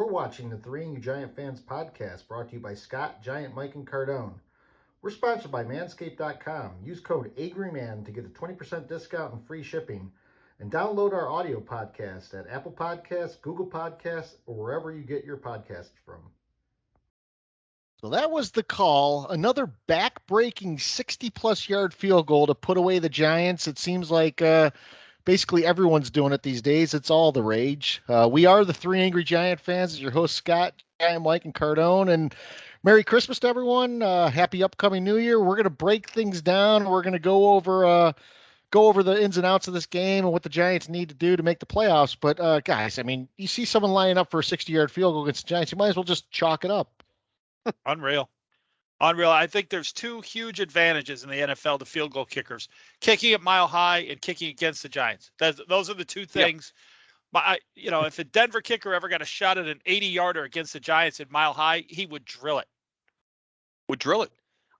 You're watching the Three and You Giant Fans podcast brought to you by Scott, Giant, Mike, and Cardone. We're sponsored by Manscaped.com. Use code AGRYMAN to get a 20% discount and free shipping. And download our audio podcast at Apple Podcasts, Google Podcasts, or wherever you get your podcasts from. So that was the call. Another back-breaking 60-plus yard field goal to put away the Giants. It seems like basically everyone's doing it these days. It's all the rage. We are the Three Angry Giant Fans. As your host, Scott, Giant, Mike, and Cardone. And Merry Christmas to everyone. Happy upcoming New Year. We're going to break things down. We're going to go over the ins and outs of this game and what the Giants need to do to make the playoffs. But, guys, I mean, you see someone lining up for a 60-yard field goal against the Giants, you might as well just chalk it up. Unreal. I think there's two huge advantages in the NFL to field goal kickers: kicking it mile high and kicking against the Giants. Those are the two things. Yep. If a Denver kicker ever got a shot at an 80-yarder against the Giants at mile high, he would drill it.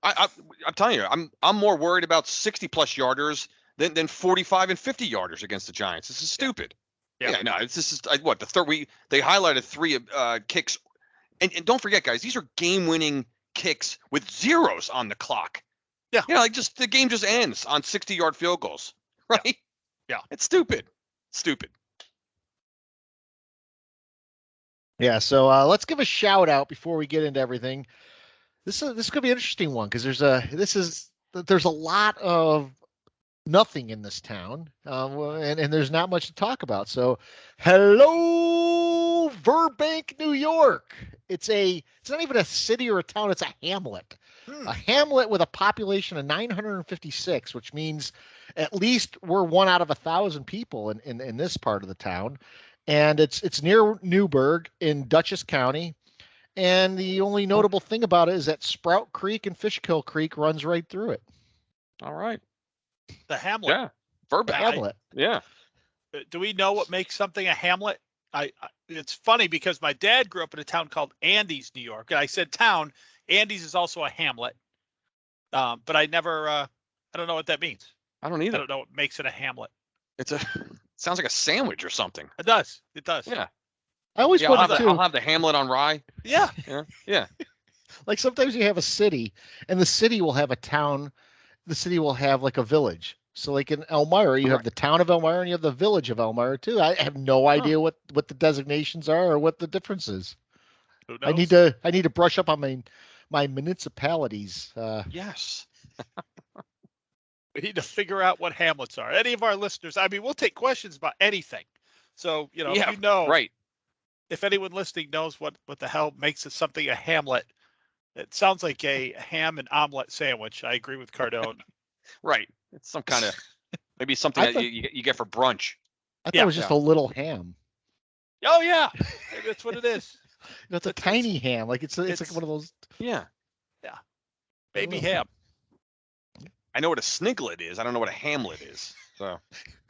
I'm telling you, I'm more worried about 60-plus yarders than 45 and 50 yarders against the Giants. This is stupid. Yeah, no, this is what the third week they highlighted 3 kicks. And don't forget, guys, these are game-winning kicks with zeros on the clock. Yeah. Just the game just ends on 60-yard field goals, right? Yeah. It's stupid. Yeah, so let's give a shout out before we get into everything. This is going to be an interesting one because there's a lot of nothing in this town, and there's not much to talk about. So, hello, Burbank, New York. It's not even a city or a town. It's a hamlet. A hamlet with a population of 956, which means at least we're 1 out of 1,000 people in this part of the town. And it's near Newburgh in Dutchess County. And the only notable thing about it is that Sprout Creek and Fishkill Creek runs right through it. All right. The hamlet. Yeah. Burbank. Hamlet. Yeah. Do we know what makes something a hamlet? It's funny because my dad grew up in a town called Andes, New York. And I said town. Andes is also a hamlet. But I never, I don't know what that means. I don't either. I don't know what makes it a hamlet. Sounds like a sandwich or something. It does. Yeah. I always wanted to. I'll have the hamlet on rye. Yeah. Yeah. Like sometimes you have a city and the city will have a town. The city will have like a village. So like in Elmira, you have the town of Elmira and you have the village of Elmira too. I have no idea what the designations are or what the difference is. Who knows? I need to brush up on my municipalities. Yes. We need to figure out what hamlets are. Any of our listeners, we'll take questions about anything. So, right. If anyone listening knows what the hell makes it something a hamlet, it sounds like a ham and omelet sandwich. I agree with Cardone. Right. It's some kind of, maybe something that you get for brunch. I thought it was just a little ham. Oh, yeah. Maybe that's what it is. It's a tiny ham. Like it's like one of those. Yeah. Yeah. Baby ham. I know what a sniglet is. I don't know what a hamlet is. So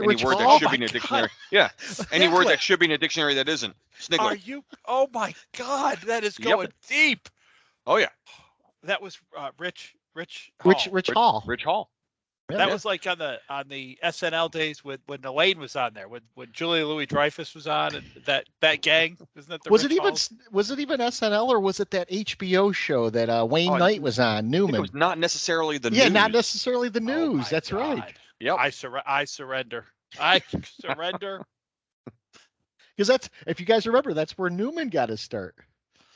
Any word that should be in a dictionary. Yeah. Any word that should be in a dictionary that isn't. Sniglet. Are you? Oh, my God. That is going deep. Oh, yeah. That was Rich Hall. Rich Hall. That was like on the SNL days when Elaine was on there, when Julia Louis-Dreyfus was on, and that gang, isn't that the was it even SNL or was it that HBO show that Wayne Knight was on, Newman? It was not necessarily the news. Yeah, not necessarily the news. That's God. Right. Yep. I surrender. I surrender. Because that's, if you guys remember, that's where Newman got his start.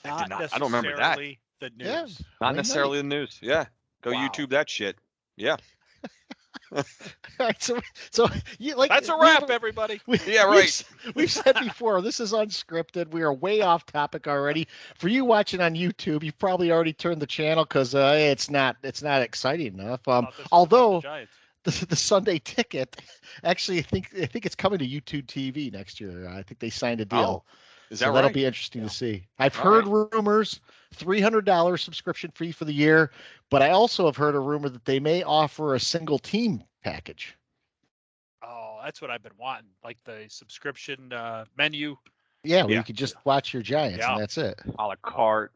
I don't remember that. The news. Yeah, not necessarily the news. Yeah. Go YouTube that shit. Yeah. All right, so you like that's a wrap, everybody. We've said before, this is unscripted. We are way off topic already. For you watching on YouTube, you've probably already turned the channel because it's not exciting enough. Although the Sunday Ticket, actually, I think it's coming to YouTube TV next year. I think they signed a deal. Is that right? That'll be interesting to see. I've heard rumors, $300 subscription fee for the year, but I also have heard a rumor that they may offer a single team package. Oh, that's what I've been wanting, like the subscription menu. Yeah, where you could just watch your Giants and that's it. A la carte.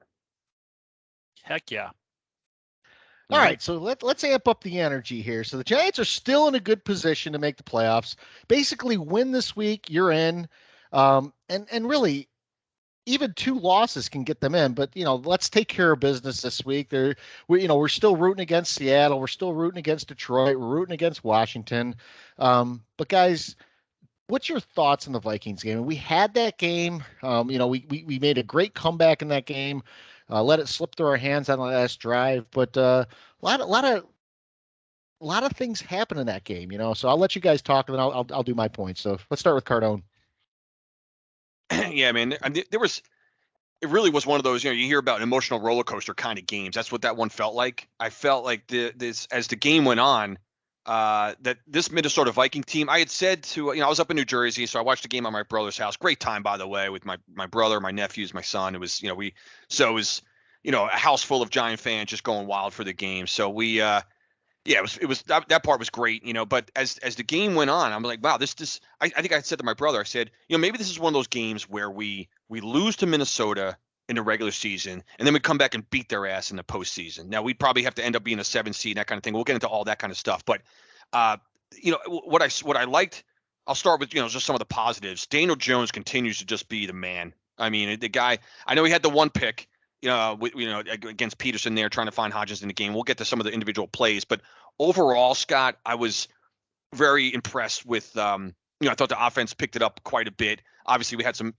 Heck yeah. All right, so let's amp up the energy here. So the Giants are still in a good position to make the playoffs. Basically, win this week, you're in. And really, even 2 losses can get them in, but let's take care of business this week. We're still rooting against Seattle. We're still rooting against Detroit. We're rooting against Washington. But guys, what's your thoughts on the Vikings game? We had that game. We made a great comeback in that game. Let it slip through our hands on the last drive, but a lot of things happen in that game. So I'll let you guys talk, and then I'll do my points. So let's start with Cardone. Yeah, man. It really was one of those, you hear about emotional roller coaster kind of games. That's what that one felt like. I felt like this as the game went on, that this Minnesota Viking team, I had said to, I was up in New Jersey, so I watched the game at my brother's house. Great time, by the way, with my brother, my nephews, my son. It was, it was, a house full of Giant fans just going wild for the game. So we, it was that part was great, but as the game went on, I'm like, wow, I think I said to my brother, I said, maybe this is one of those games where we lose to Minnesota in the regular season, and then we come back and beat their ass in the postseason. Now we'd probably have to end up being a 7 seed, that kind of thing. We'll get into all that kind of stuff. But what I liked, I'll start with, just some of the positives. Daniel Jones continues to just be the man. I mean, the guy, I know he had the one pick, against Peterson there, trying to find Hodgins in the game. We'll get to some of the individual plays, but overall, Scott, I was very impressed with, I thought the offense picked it up quite a bit. Obviously, we had some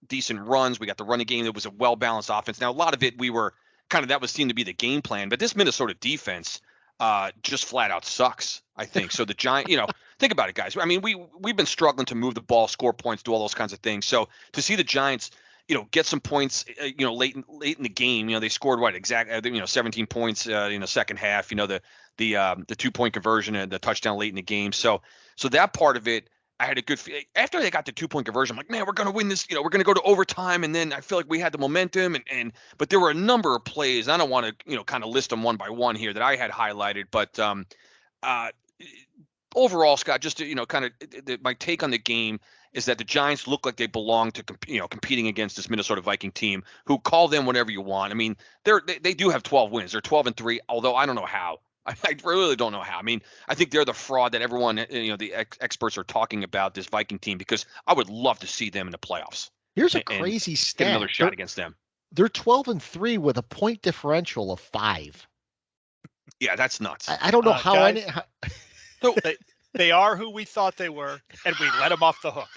decent runs. We got the running game. It was a well-balanced offense. Now, a lot of it, we were that was seemed to be the game plan, but this Minnesota defense just flat out sucks, I think. So the Giant, think about it, guys. I mean, we've been struggling to move the ball, score points, do all those kinds of things. So to see the Giants, get some points, late in the game. They scored 17 points in the second half. The 2-point conversion and the touchdown late in the game. So that part of it, I had a good after they got the 2-point conversion. I'm like, man, we're gonna win this. We're gonna go to overtime, and then I feel like we had the momentum. But there were a number of plays. I don't want to kind of list them one by one here that I had highlighted, but overall, Scott, just to, kind of my take on the game is that the Giants look like they belong to competing against this Minnesota Viking team, who, call them whatever you want. I mean, they do have 12 wins. They're 12-3, although I don't know how. I really don't know how. I mean, I think they're the fraud that everyone, the experts are talking about, this Viking team, because I would love to see them in the playoffs. Here's a crazy stat. Get another shot against them. They're 12-3 with a point differential of 5. Yeah, that's nuts. I don't know how. Guys, they are who we thought they were, and we let them off the hook.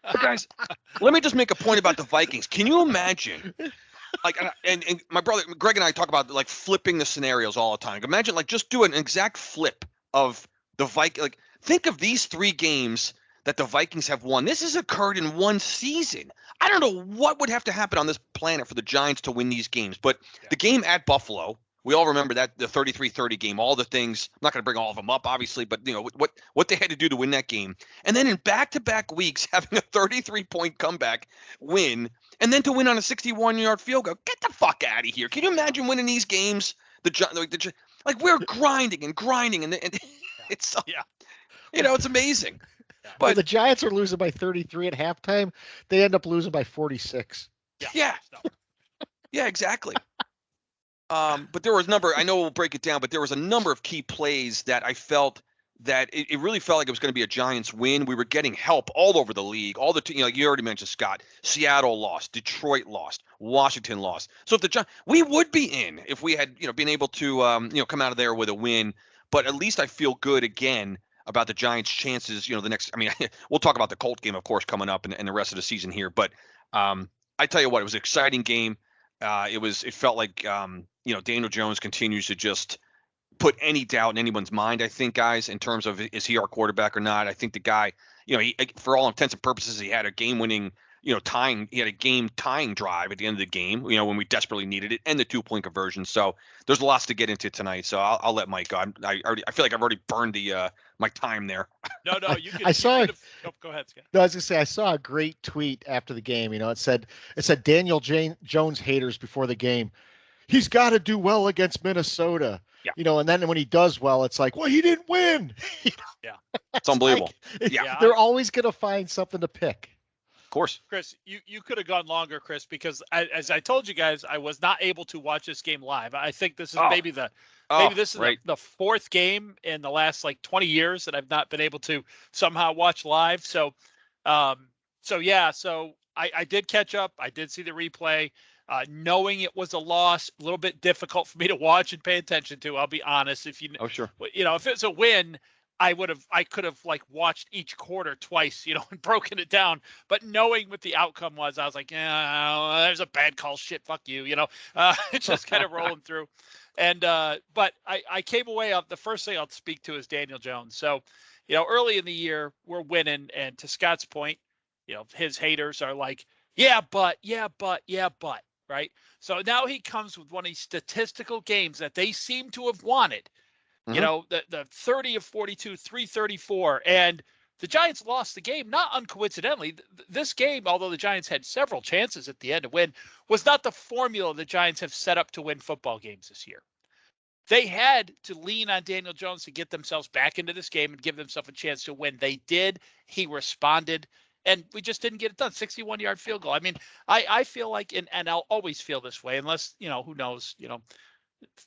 But guys, let me just make a point about the Vikings. Can you imagine? And my brother Greg and I talk about flipping the scenarios all the time. Imagine just do an exact flip of the Viking. Think of these 3 games that the Vikings have won. This has occurred in one season. I don't know what would have to happen on this planet for the Giants to win these games. But the game at Buffalo, we all remember that, the 33-30 game, all the things. I'm not going to bring all of them up, obviously, but what they had to do to win that game. And then in back-to-back weeks, having a 33-point comeback win, and then to win on a 61-yard field goal. Get the fuck out of here. Can you imagine winning these games? We're grinding, and it's it's amazing. But the Giants are losing by 33 at halftime. They end up losing by 46. Yeah, exactly. But there was a number, I know we'll break it down, but there was a number of key plays that I felt that it really felt like it was going to be a Giants win. We were getting help all over the league. All the you already mentioned, Scott. Seattle lost, Detroit lost, Washington lost. So if we would be in if we had been able to come out of there with a win. But at least I feel good again about the Giants' chances. The next. I mean, we'll talk about the Colts game, of course, coming up and the rest of the season here. But I tell you what, it was an exciting game. It felt like Daniel Jones continues to just put any doubt in anyone's mind, I think, guys, in terms of, is he our quarterback or not? I think the guy, he, for all intents and purposes, he had a game-winning, he had a game-tying drive at the end of the game, when we desperately needed it, and the 2-point conversion. So there's lots to get into tonight. So I'll let Mike go. I feel like I've already burned my time there. No, you can. Go ahead, Scott. No, I was gonna say, I saw a great tweet after the game. It said Daniel Jones haters before the game. He's got to do well against Minnesota. Yeah. And then when he does well, it's like, well, he didn't win. Yeah. It's unbelievable. They're always going to find something to pick. Of course. Chris, you could have gone longer, Chris, because as I told you guys, I was not able to watch this game live. I think this is maybe the 4th game in the last 20 years that I've not been able to somehow watch live. So So I did catch up. I did see the replay. Knowing it was a loss, a little bit difficult for me to watch and pay attention to. I'll be honest. If sure. If it's a win, I could have like watched each quarter twice, and broken it down. But knowing what the outcome was, I was like, yeah, there's a bad call. Shit, fuck you. It's just kind of rolling through. And but I came away up. The first thing I'll speak to is Daniel Jones. So, early in the year we're winning, and to Scott's point, his haters are like, yeah, but, right? So now he comes with one of these statistical games that they seem to have wanted. The 30 of 42, 334, and the Giants lost the game, not uncoincidentally. This game, although the Giants had several chances at the end to win, was not the formula the Giants have set up to win football games this year. They had to lean on Daniel Jones to get themselves back into this game and give themselves a chance to win. They did. He responded. And we just didn't get it done. 61-yard field goal. I mean, I feel like, and I'll always feel this way, unless, who knows,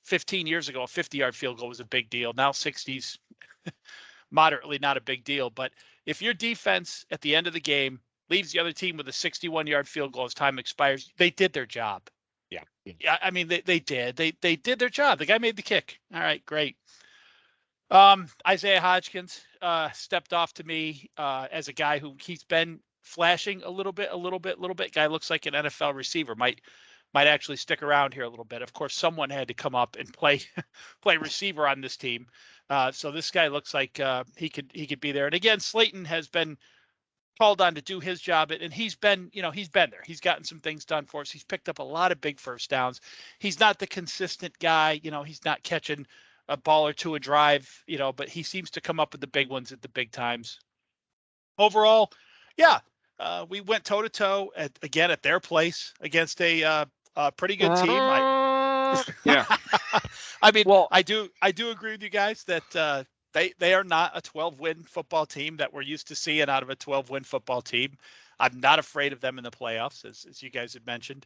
15 years ago, a 50-yard field goal was a big deal. Now 60's moderately not a big deal. But if your defense at the end of the game leaves the other team with a 61-yard field goal as time expires, they did their job. Yeah. I mean, they did. They did their job. The guy made the kick. All right, great. Isaiah Hodgins stepped off to me as a guy who he's been flashing a little bit. Guy looks like an NFL receiver. Might actually stick around here a little bit. Of course, someone had to come up and play receiver on this team. So this guy looks like he could be there. And again, Slayton has been called on to do his job, and he's been there. He's gotten some things done for us. He's picked up a lot of big first downs. He's not the consistent guy. He's not catching a ball or two a drive, but he seems to come up with the big ones at the big times. Overall, yeah, we went toe to toe again at their place against a pretty good team. Yeah. I mean, well, I do agree with you guys that they are not a 12-win football team that we're used to seeing out of a 12-win football team. I'm not afraid of them in the playoffs, as you guys had mentioned.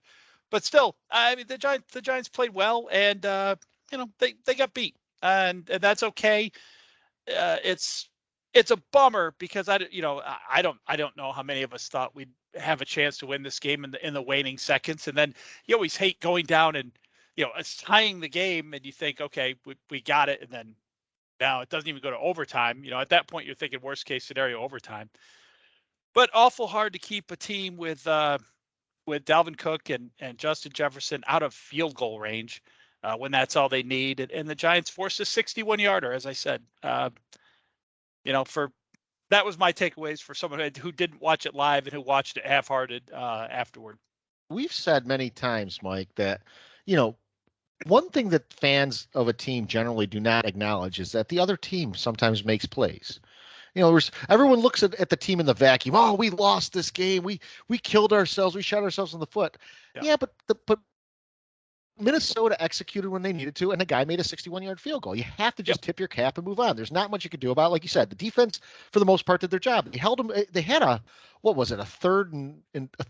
But still, I mean, the Giants played well, and they got beat. And that's okay. It's a bummer because I don't know how many of us thought we'd have a chance to win this game in the waning seconds. And then you always hate going down and it's tying the game, and you think, okay, we got it, and then now it doesn't even go to overtime. At that point you're thinking worst case scenario overtime. But awful hard to keep a team with Dalvin Cook and Justin Jefferson out of field goal range. When that's all they need. And the Giants forced a 61-yarder, as I said. That was my takeaways for someone who didn't watch it live and who watched it half-hearted afterward. We've said many times, Mike, that, one thing that fans of a team generally do not acknowledge is that the other team sometimes makes plays. Everyone looks at the team in the vacuum. Oh, we lost this game. We killed ourselves. We shot ourselves in the foot. Yeah, but Minnesota executed when they needed to, and the guy made a 61-yard field goal. You have to just tip your cap and move on. There's not much you can do about it. Like you said, the defense, for the most part, did their job. They held them. They had a third and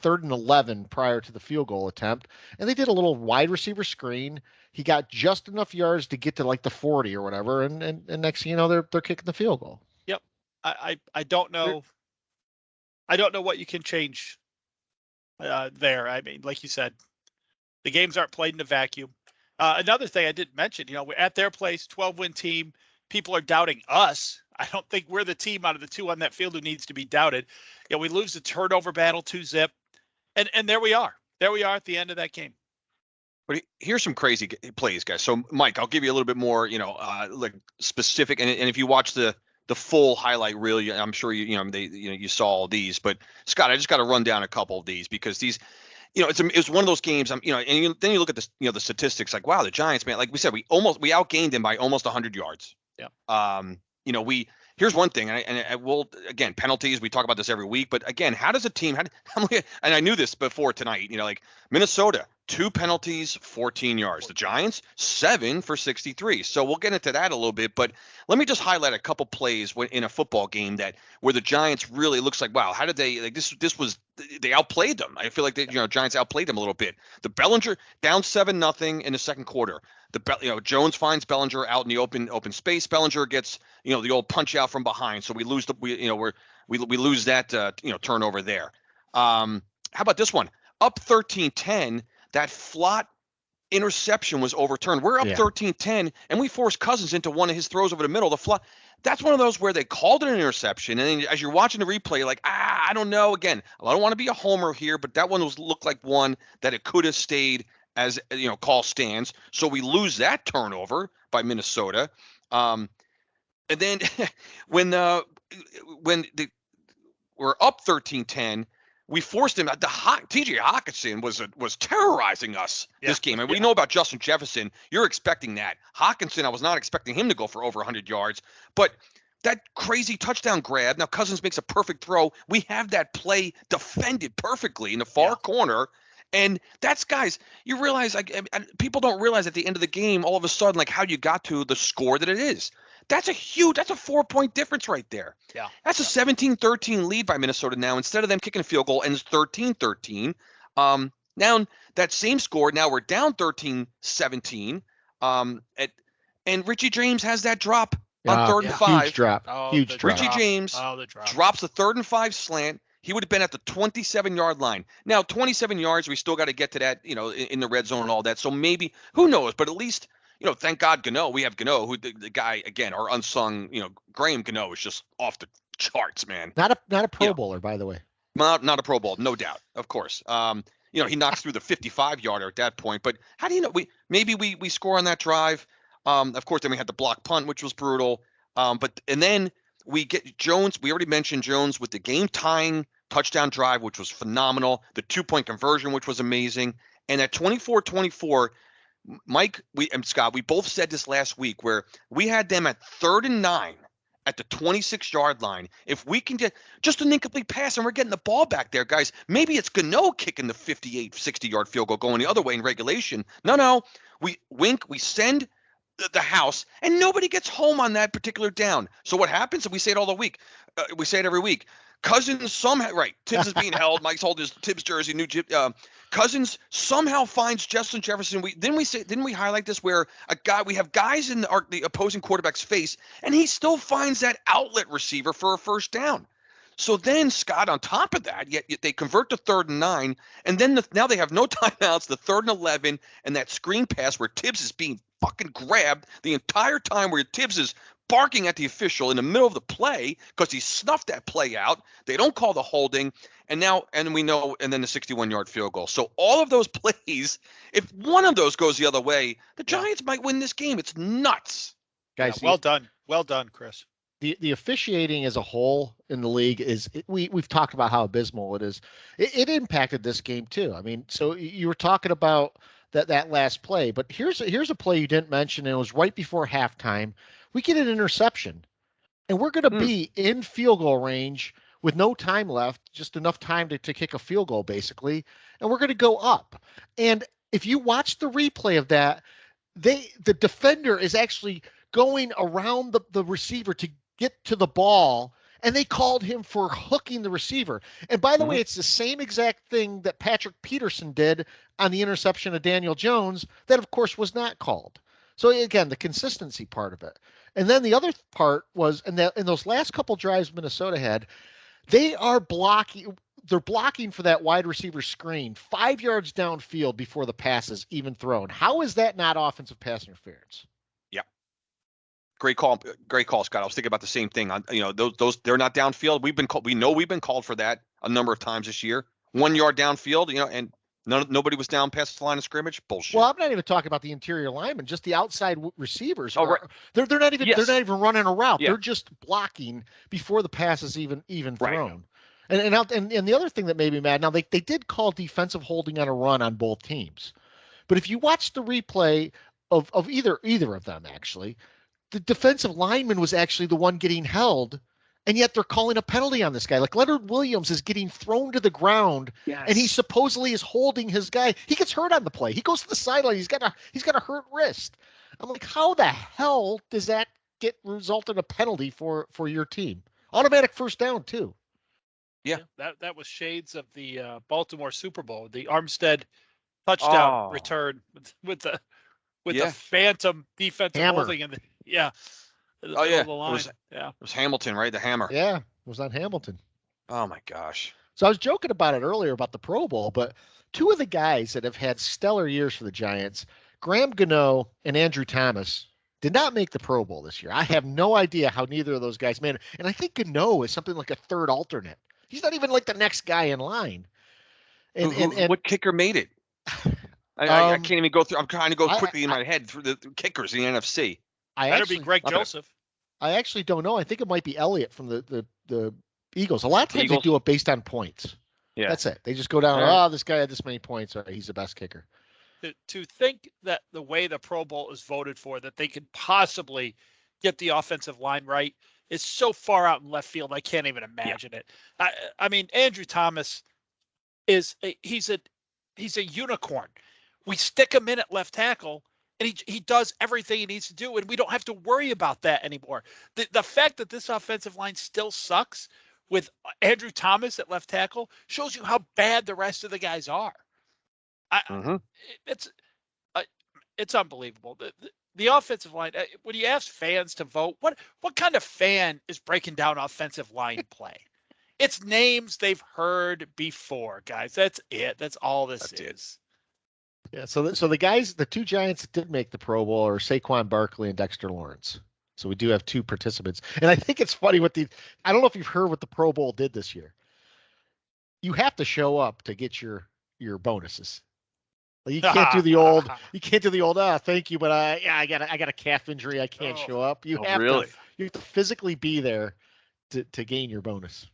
11 prior to the field goal attempt, and they did a little wide receiver screen. He got just enough yards to get to like the 40 or whatever, and next thing you know, they're kicking the field goal. Yep. I don't know. I don't know what you can change there. I mean, like you said, the games aren't played in a vacuum. Another thing I didn't mention, we're at their place, 12-win team. People are doubting us. I don't think we're the team out of the two on that field who needs to be doubted. We lose the turnover battle 2-zip, and there we are. There we are at the end of that game. But here's some crazy plays, guys. So, Mike, I'll give you a little bit more, like specific. And if you watch the full highlight reel, I'm sure you saw all these. But Scott, I just got to run down a couple of these because these. It's one of those games. Then you look at the statistics. Like, wow, the Giants, man. Like we said, we outgained them by almost 100 yards. Yeah. Here's one thing, and we'll again penalties. We talk about this every week, but again, how does a team? And I knew this before tonight. Like Minnesota, 2 penalties, 14 yards. The Giants, 7 for 63. So we'll get into that a little bit. But let me just highlight a couple plays in a football game where the Giants really looks like, wow, how did they like this? They outplayed them. I feel like Giants outplayed them a little bit. The Bellinger down 7-0 in the second quarter. Jones finds Bellinger out in the open space. Bellinger gets the old punch out from behind. So we lose we lose that turnover there. How about this one? Up 13-10, that Flott interception was overturned. We're up 13-10, and we forced Cousins into one of his throws over the middle. The Flott. That's one of those where they called it an interception, and then as you're watching the replay, you're like, I don't know. Again, I don't want to be a homer here, but that one looked like one that it could have stayed as call stands. So we lose that turnover by Minnesota. And then when we're up 13-10, we forced him. T.J. Hawkinson was terrorizing us this game, and we know about Justin Jefferson. You're expecting that. Hawkinson, I was not expecting him to go for over 100 yards, but that crazy touchdown grab. Now Cousins makes a perfect throw. We have that play defended perfectly in the far corner. And that's, guys, you realize, people don't realize at the end of the game, all of a sudden, how you got to the score that it is. That's a 4-point difference right there. Yeah. That's a 17-13 lead by Minnesota now. Instead of them kicking a field goal, and it's 13-13. Now that same score, now we're down 13-17. And Richie James has that drop on 3rd and 5. Huge drop. Huge drop. Richie James drops a 3rd and 5 slant. He would have been at the 27-yard line. Now, 27 yards, we still got to get to that, in the red zone and all that. So maybe, who knows? But at least, thank God Gano. We have Gano, who the guy, again, our unsung, Graham Gano is just off the charts, man. Not a Pro Bowler, by the way. Not a Pro Bowl, no doubt, of course. He knocks through the 55-yarder at that point. But how do you know? We score on that drive. Of course, then we had the block punt, which was brutal. And then we get Jones. We already mentioned Jones with the game-tying touchdown drive, which was phenomenal. The 2-point conversion, which was amazing. And at 24-24, Mike and Scott, we both said this last week, where we had them at 3rd and 9 at the 26-yard line. If we can get just an incomplete pass and we're getting the ball back there, guys, maybe it's Gano kicking the 58, 60-yard field goal going the other way in regulation. No. We send the house, and nobody gets home on that particular down. So what happens? And we say it all the week. We say it every week. Cousins somehow, right, Tibbs is being held. Mike's holding his Tibbs jersey. Cousins somehow finds Justin Jefferson. Didn't we highlight this, where we have guys in the opposing quarterback's face, and he still finds that outlet receiver for a first down. So then, Scott, on top of that, yet they convert to 3rd and 9, and then now they have no timeouts, the 3rd and 11, and that screen pass where Tibbs is being fucking grabbed the entire time, where Tibbs is barking at the official in the middle of the play because he snuffed that play out. They don't call the holding, and then the 61-yard field goal. So all of those plays, if one of those goes the other way, the Giants might win this game. It's nuts. Guys, well done, Chris. The officiating as a whole in the league we've talked about how abysmal it is. It impacted this game too. I mean, so you were talking about that last play, but here's a play you didn't mention. And it was right before halftime. We get an interception, and we're going to be in field goal range with no time left, just enough time to kick a field goal, basically, and we're going to go up. And if you watch the replay of that, the defender is actually going around the receiver to get to the ball, and they called him for hooking the receiver. And by the way, it's the same exact thing that Patrick Peterson did on the interception of Daniel Jones that, of course, was not called. So again, the consistency part of it. And then the other part was, in those last couple drives Minnesota had, they're blocking for that wide receiver screen 5 yards downfield before the pass is even thrown. How is that not offensive pass interference? Yeah. Great call, Scott. I was thinking about the same thing. Those they're not downfield. We've been called for that a number of times this year. 1 yard downfield, and nobody was down past the line of scrimmage. Bullshit. Well, I'm not even talking about the interior linemen, just the outside receivers. Right. They're not even running a route. Yeah. They're just blocking before the pass is even thrown. Right. And the other thing that made me mad, now they did call defensive holding on a run on both teams, but if you watch the replay of either of them, actually, the defensive lineman was actually the one getting held. And yet they're calling a penalty on this guy. Like Leonard Williams is getting thrown to the ground, and he supposedly is holding his guy. He gets hurt on the play. He goes to the sideline. He's got a hurt wrist. I'm like, how the hell does that result in a penalty for your team? Automatic first down too. Yeah, that was shades of the Baltimore Super Bowl, the Armstead touchdown return with the phantom defensive holding in the the line. It was Hamilton, right? The hammer. Yeah, it was on Hamilton. Oh my gosh. So I was joking about it earlier about the Pro Bowl, but two of the guys that have had stellar years for the Giants, Graham Gano and Andrew Thomas, did not make the Pro Bowl this year. I have no idea how neither of those guys made it. And I think Gano is something like a third alternate. He's not even like the next guy in line. And what kicker made it? I can't even go through. I'm trying to go quickly in my head through the kickers in the NFC. Be Greg Joseph. I actually don't know. I think it might be Elliott from the Eagles. A lot of times they do it based on points. Yeah, that's it. They just go down. Right. Oh, this guy had this many points. All right, he's the best kicker. To think that the way the Pro Bowl is voted for, that they could possibly get the offensive line right, is so far out in left field. I can't even imagine it. I mean, Andrew Thomas he's a unicorn. We stick him in at left tackle, and he does everything he needs to do, and we don't have to worry about that anymore. The fact that this offensive line still sucks with Andrew Thomas at left tackle shows you how bad the rest of the guys are. It's unbelievable. The offensive line, when you ask fans to vote, what kind of fan is breaking down offensive line play? It's names they've heard before, guys. That's it. That's all this is. Yeah, so the guys, the two Giants that did make the Pro Bowl are Saquon Barkley and Dexter Lawrence. So we do have two participants. And I think it's funny I don't know if you've heard what the Pro Bowl did this year. You have to show up to get your bonuses. Like you can't do the old, thank you, but I got a calf injury, I can't show up. You have to physically be there to gain your bonus.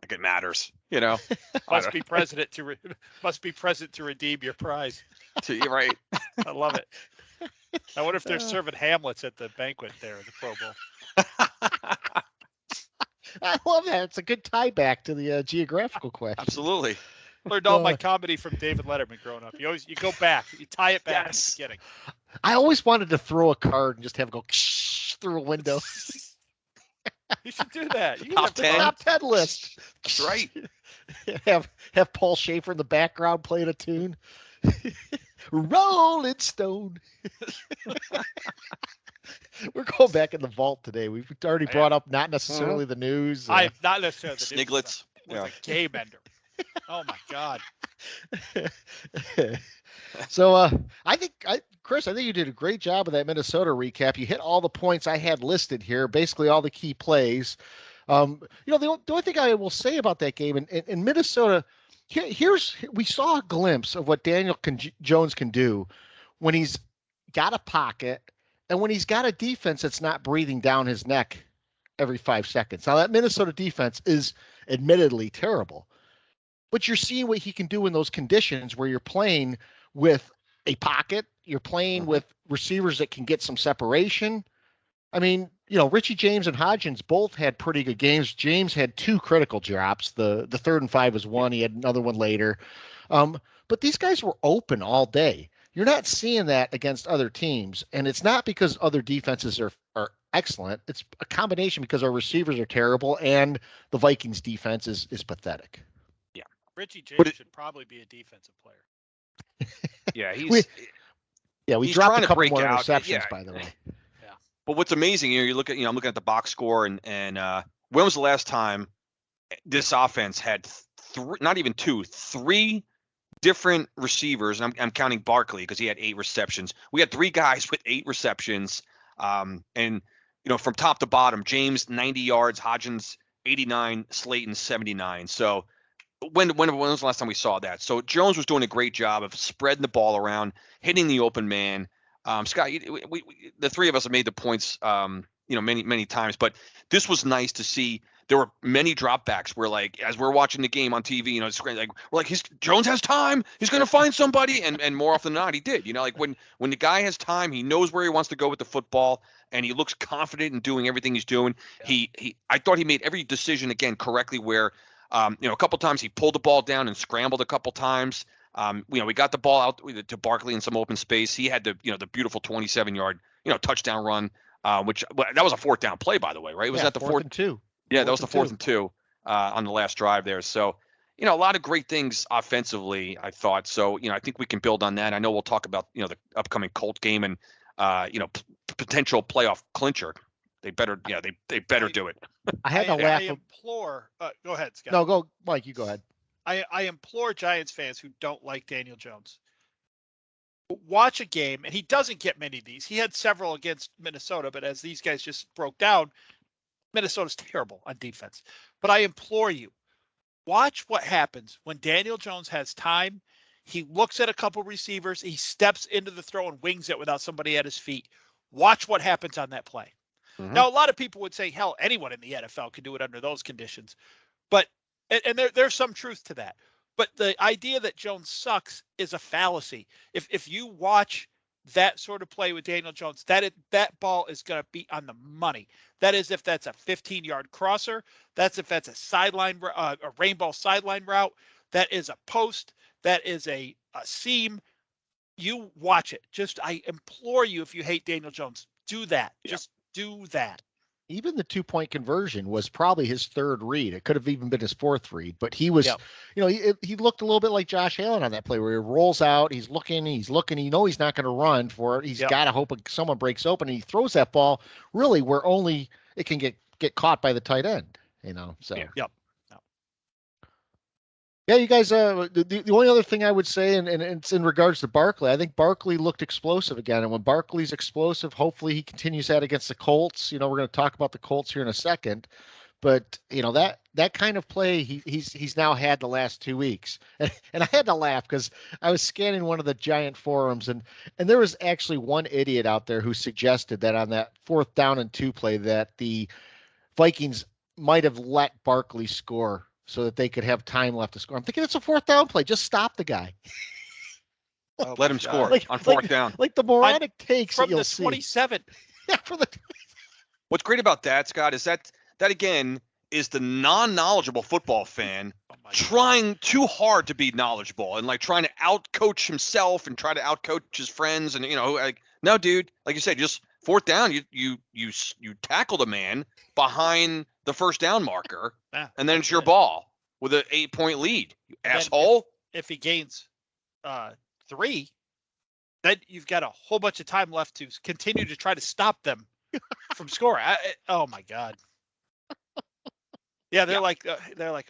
Like it matters, Must be present to redeem your prize. You're right. I love it. I wonder if they're serving Hamlets at the banquet there in the Pro Bowl. I love that. It's a good tie back to the geographical question. Absolutely. Learned all my comedy from David Letterman growing up. You go back, you tie it back. Yes. In the beginning. I always wanted to throw a card and just have it go through a window. You should do that. You top 10 list. That's right. have Paul Schaefer in the background playing a tune. Rolling Stone. We're going back in the vault today. We've already brought up not necessarily the news. Not necessarily the Sniglets. News. It was a game ender. Oh my God. So Chris, I think you did a great job of that Minnesota recap. You hit all the points I had listed here, basically all the key plays. The only thing I will say about that game in Minnesota, we saw a glimpse of what Daniel Jones can do when he's got a pocket and when he's got a defense that's not breathing down his neck every 5 seconds. Now that Minnesota defense is admittedly terrible, but you're seeing what he can do in those conditions where you're playing with a pocket, you're playing with receivers that can get some separation. I mean, Richie James and Hodgins both had pretty good games. James had 2 critical drops. The 3rd and 5 was one. He had another one later. But these guys were open all day. You're not seeing that against other teams. And it's not because other defenses are excellent. It's a combination because our receivers are terrible and the Vikings defense is pathetic. Yeah. Richie James should probably be a defensive player. Yeah, we dropped a couple more interceptions, by the way. Yeah. But what's amazing, you look at, I'm looking at the box score, and when was the last time this offense had three different receivers, and I'm counting Barkley because he had 8 receptions. We had 3 guys with 8 receptions, and from top to bottom, James 90 yards, Hodgins 89, Slayton 79. So. When was the last time we saw that? So Jones was doing a great job of spreading the ball around, hitting the open man. Scott, we the 3 of us have made the points, many times, but this was nice to see. There were many dropbacks where, like, as we're watching the game on TV, we're like, Jones has time. He's going to find somebody. And more often than not, he did. When the guy has time, he knows where he wants to go with the football, and he looks confident in doing everything he's doing. Yeah. I thought he made every decision, again, correctly where, a couple times he pulled the ball down and scrambled a couple times. We got the ball out to Barkley in some open space. He had the beautiful 27-yard, touchdown run, which that was a 4th down play, by the way, right? Was that the 4th and 2? Yeah, that was the 4th and 2 on the last drive there. So, a lot of great things offensively, I thought. So, I think we can build on that. I know we'll talk about, the upcoming Colt game and, potential playoff clincher. They better, yeah, they better do it. I had to laugh. I implore. Go ahead, Scott. No, go, Mike. You go ahead. I implore Giants fans who don't like Daniel Jones, watch a game, and he doesn't get many of these. He had several against Minnesota, but as these guys just broke down, Minnesota's terrible on defense. But I implore you, watch what happens when Daniel Jones has time. He looks at a couple receivers, he steps into the throw and wings it without somebody at his feet. Watch what happens on that play. Mhm. Now, a lot of people would say, hell, anyone in the NFL could do it under those conditions. But and there's some truth to that. But the idea that Jones sucks is a fallacy. If you watch that sort of play with Daniel Jones, that ball is going to be on the money. That is if that's a 15-yard crosser. That's if that's a rainbow sideline route. That is a post. That is a seam. You watch it. I implore you, if you hate Daniel Jones, do that. Yeah. Just do that. Even the 2-point conversion was probably his third read. It could have even been his fourth read, but he was, he looked a little bit like Josh Allen on that play where he rolls out, he's looking, he's not going to run for it. He's got to hope someone breaks open, and he throws that ball really where only it can get caught by the tight end, so. Yep. Yeah, you guys, the only other thing I would say, and it's in regards to Barkley, I think Barkley looked explosive again. And when Barkley's explosive, hopefully he continues that against the Colts. We're going to talk about the Colts here in a second. But, that kind of play he's now had the last 2 weeks. And I had to laugh because I was scanning one of the Giant forums, and there was actually one idiot out there who suggested that on that 4th down and 2 play that the Vikings might have let Barkley score so that they could have time left to score. I'm thinking it's a 4th down play. Just stop the guy. Let him score on 4th down. Like the moronic takes from that you'll the see. 27. Yeah, from the. What's great about that, Scott, is that again is the non-knowledgeable football fan trying too hard to be knowledgeable and like trying to outcoach himself and try to outcoach his friends, and like, no, dude, like you said, just 4th down, you tackle the man behind the 1st down marker, and then it's your ball with an 8-point lead. You asshole. If he gains 3, then you've got a whole bunch of time left to continue to try to stop them from scoring. Oh my God. Yeah, they're like,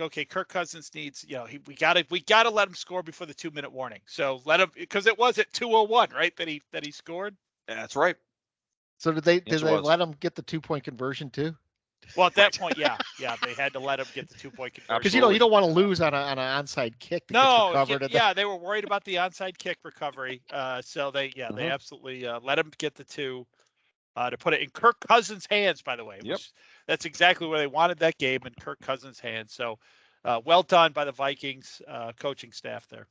okay, Kirk Cousins needs, we gotta let him score before the 2-minute warning. So let him, because it was at 2:01, right? That he scored. That's right. So did they let him get the 2-point conversion too? Well, at that point, yeah, they had to let him get the 2-point conversion. Because you don't want to lose on an onside kick. They were worried about the onside kick recovery. So they absolutely let him get the 2 to put it in Kirk Cousins' hands. By the way, that's exactly where they wanted that game, in Kirk Cousins' hands. So well done by the Vikings coaching staff there.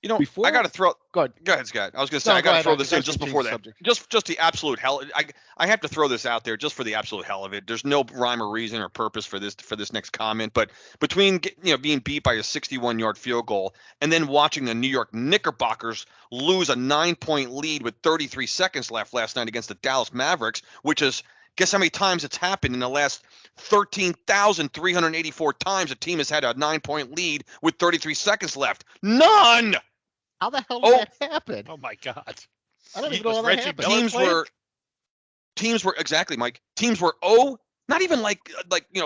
I got to throw. Go ahead, Scott. I was going to say I got to throw this in just before that. Just the absolute hell. I have to throw this out there just for the absolute hell of it. There's no rhyme or reason or purpose for this next comment, but between being beat by a 61-yard field goal and then watching the New York Knickerbockers lose a 9-point lead with 33 seconds left last night against the Dallas Mavericks, which is, guess how many times it's happened in the last 13,384 times a team has had a 9-point lead with 33 seconds left? None. How the hell did that happen? Oh my God! I don't even know how that happened. Teams were exactly, Mike. Teams were not even like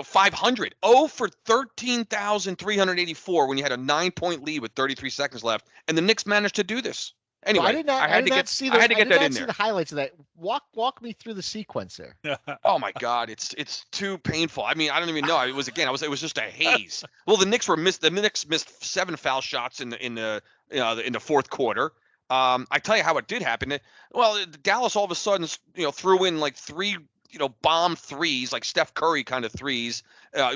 500. 0 for 13,384 when you had a 9-point lead with 33 seconds left, and the Knicks managed to do this. Anyway, I had to get that in there. I did see the highlights of that. Walk me through the sequence there. Oh my God, it's too painful. I mean, I don't even know. It was just a haze. Well, the Knicks missed 7 foul shots in the 4th quarter. I tell you how it did happen. Well, Dallas all of a sudden threw in like 3 bomb threes, like Steph Curry kind of threes,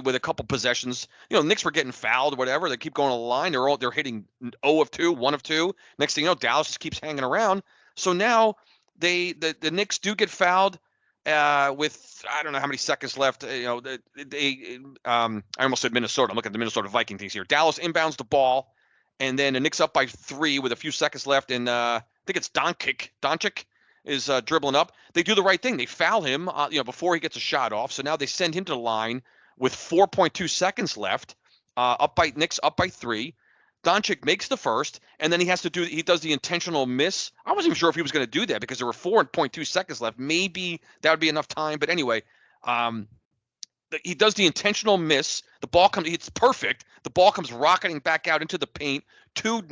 with a couple possessions. Knicks were getting fouled or whatever. They keep going to the line. They're hitting 0 of 2, 1 of 2. Next thing you know, Dallas just keeps hanging around. So now the Knicks do get fouled with I don't know how many seconds left. I almost said Minnesota. I'm looking at the Minnesota Viking things here. Dallas inbounds the ball, and then the Knicks up by 3 with a few seconds left, and I think it's Doncic is dribbling up. They do the right thing. They foul him, before he gets a shot off. So now they send him to the line with 4.2 seconds left. Knicks up by 3. Doncic makes the first, and then he does the intentional miss. I wasn't even sure if he was going to do that because there were 4.2 seconds left. Maybe that would be enough time. But anyway, He does the intentional miss. The ball comes. It's perfect. The ball comes rocketing back out into the paint. Two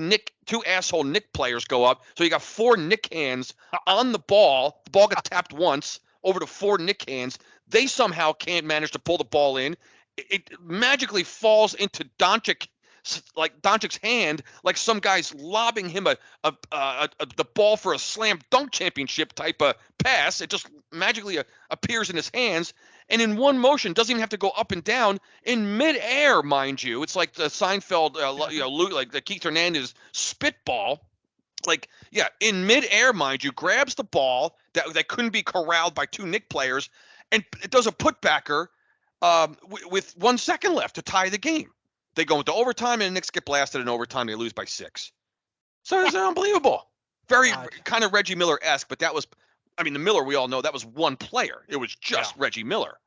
asshole Nick players go up. So you got 4 Nick hands on the ball. The ball gets tapped once over to 4 Nick hands. They somehow can't manage to pull the ball in. It magically falls into Doncic's hand, like some guy's lobbing him the ball for a slam dunk championship type of pass. It just magically appears in his hands, and in one motion, doesn't even have to go up and down in midair, mind you. It's like the Seinfeld, like the Keith Hernandez spitball. In midair, mind you, grabs the ball that couldn't be corralled by 2 Knick players, and it does a putbacker with 1 second left to tie the game. They go into overtime, and the Knicks get blasted in overtime. They lose by 6. So it's unbelievable. Very kind of Reggie Miller-esque, but that was, the Miller, we all know, that was one player. It was just Reggie Miller,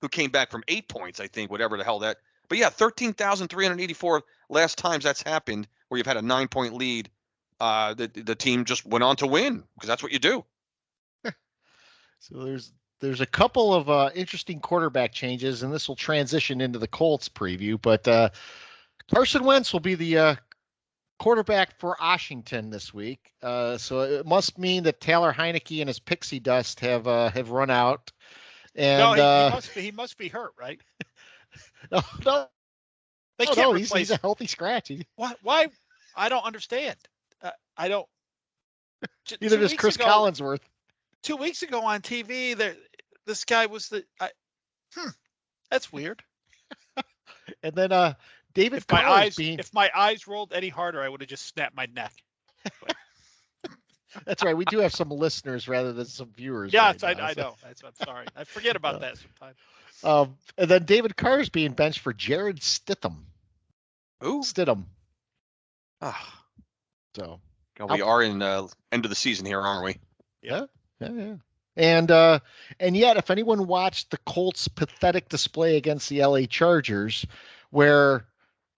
who came back from 8 points, I think, whatever the hell that. But yeah, 13,384 last times that's happened where you've had a 9-point lead. The team just went on to win because that's what you do. So there's a couple of interesting quarterback changes, and this will transition into the Colts preview. But Carson Wentz will be the quarterback for Washington this week. So it must mean that Taylor Heineke and his pixie dust have run out. And no, he must be hurt, right? No. They can't replace. He's a healthy scratch. Why? I don't understand. I don't. Neither does Chris Collinsworth. 2 weeks ago on TV, this guy was that's weird. And then David if my eyes rolled any harder, I would have just snapped my neck. That's right. We do have some listeners rather than some viewers. Yeah, right I know. I'm sorry. I forget about that sometimes. And then David Carr is being benched for Jared Stidham. Who? Stidham. Ah. So we are in end of the season here, aren't we? Yeah. And yet, if anyone watched the Colts' pathetic display against the LA Chargers, where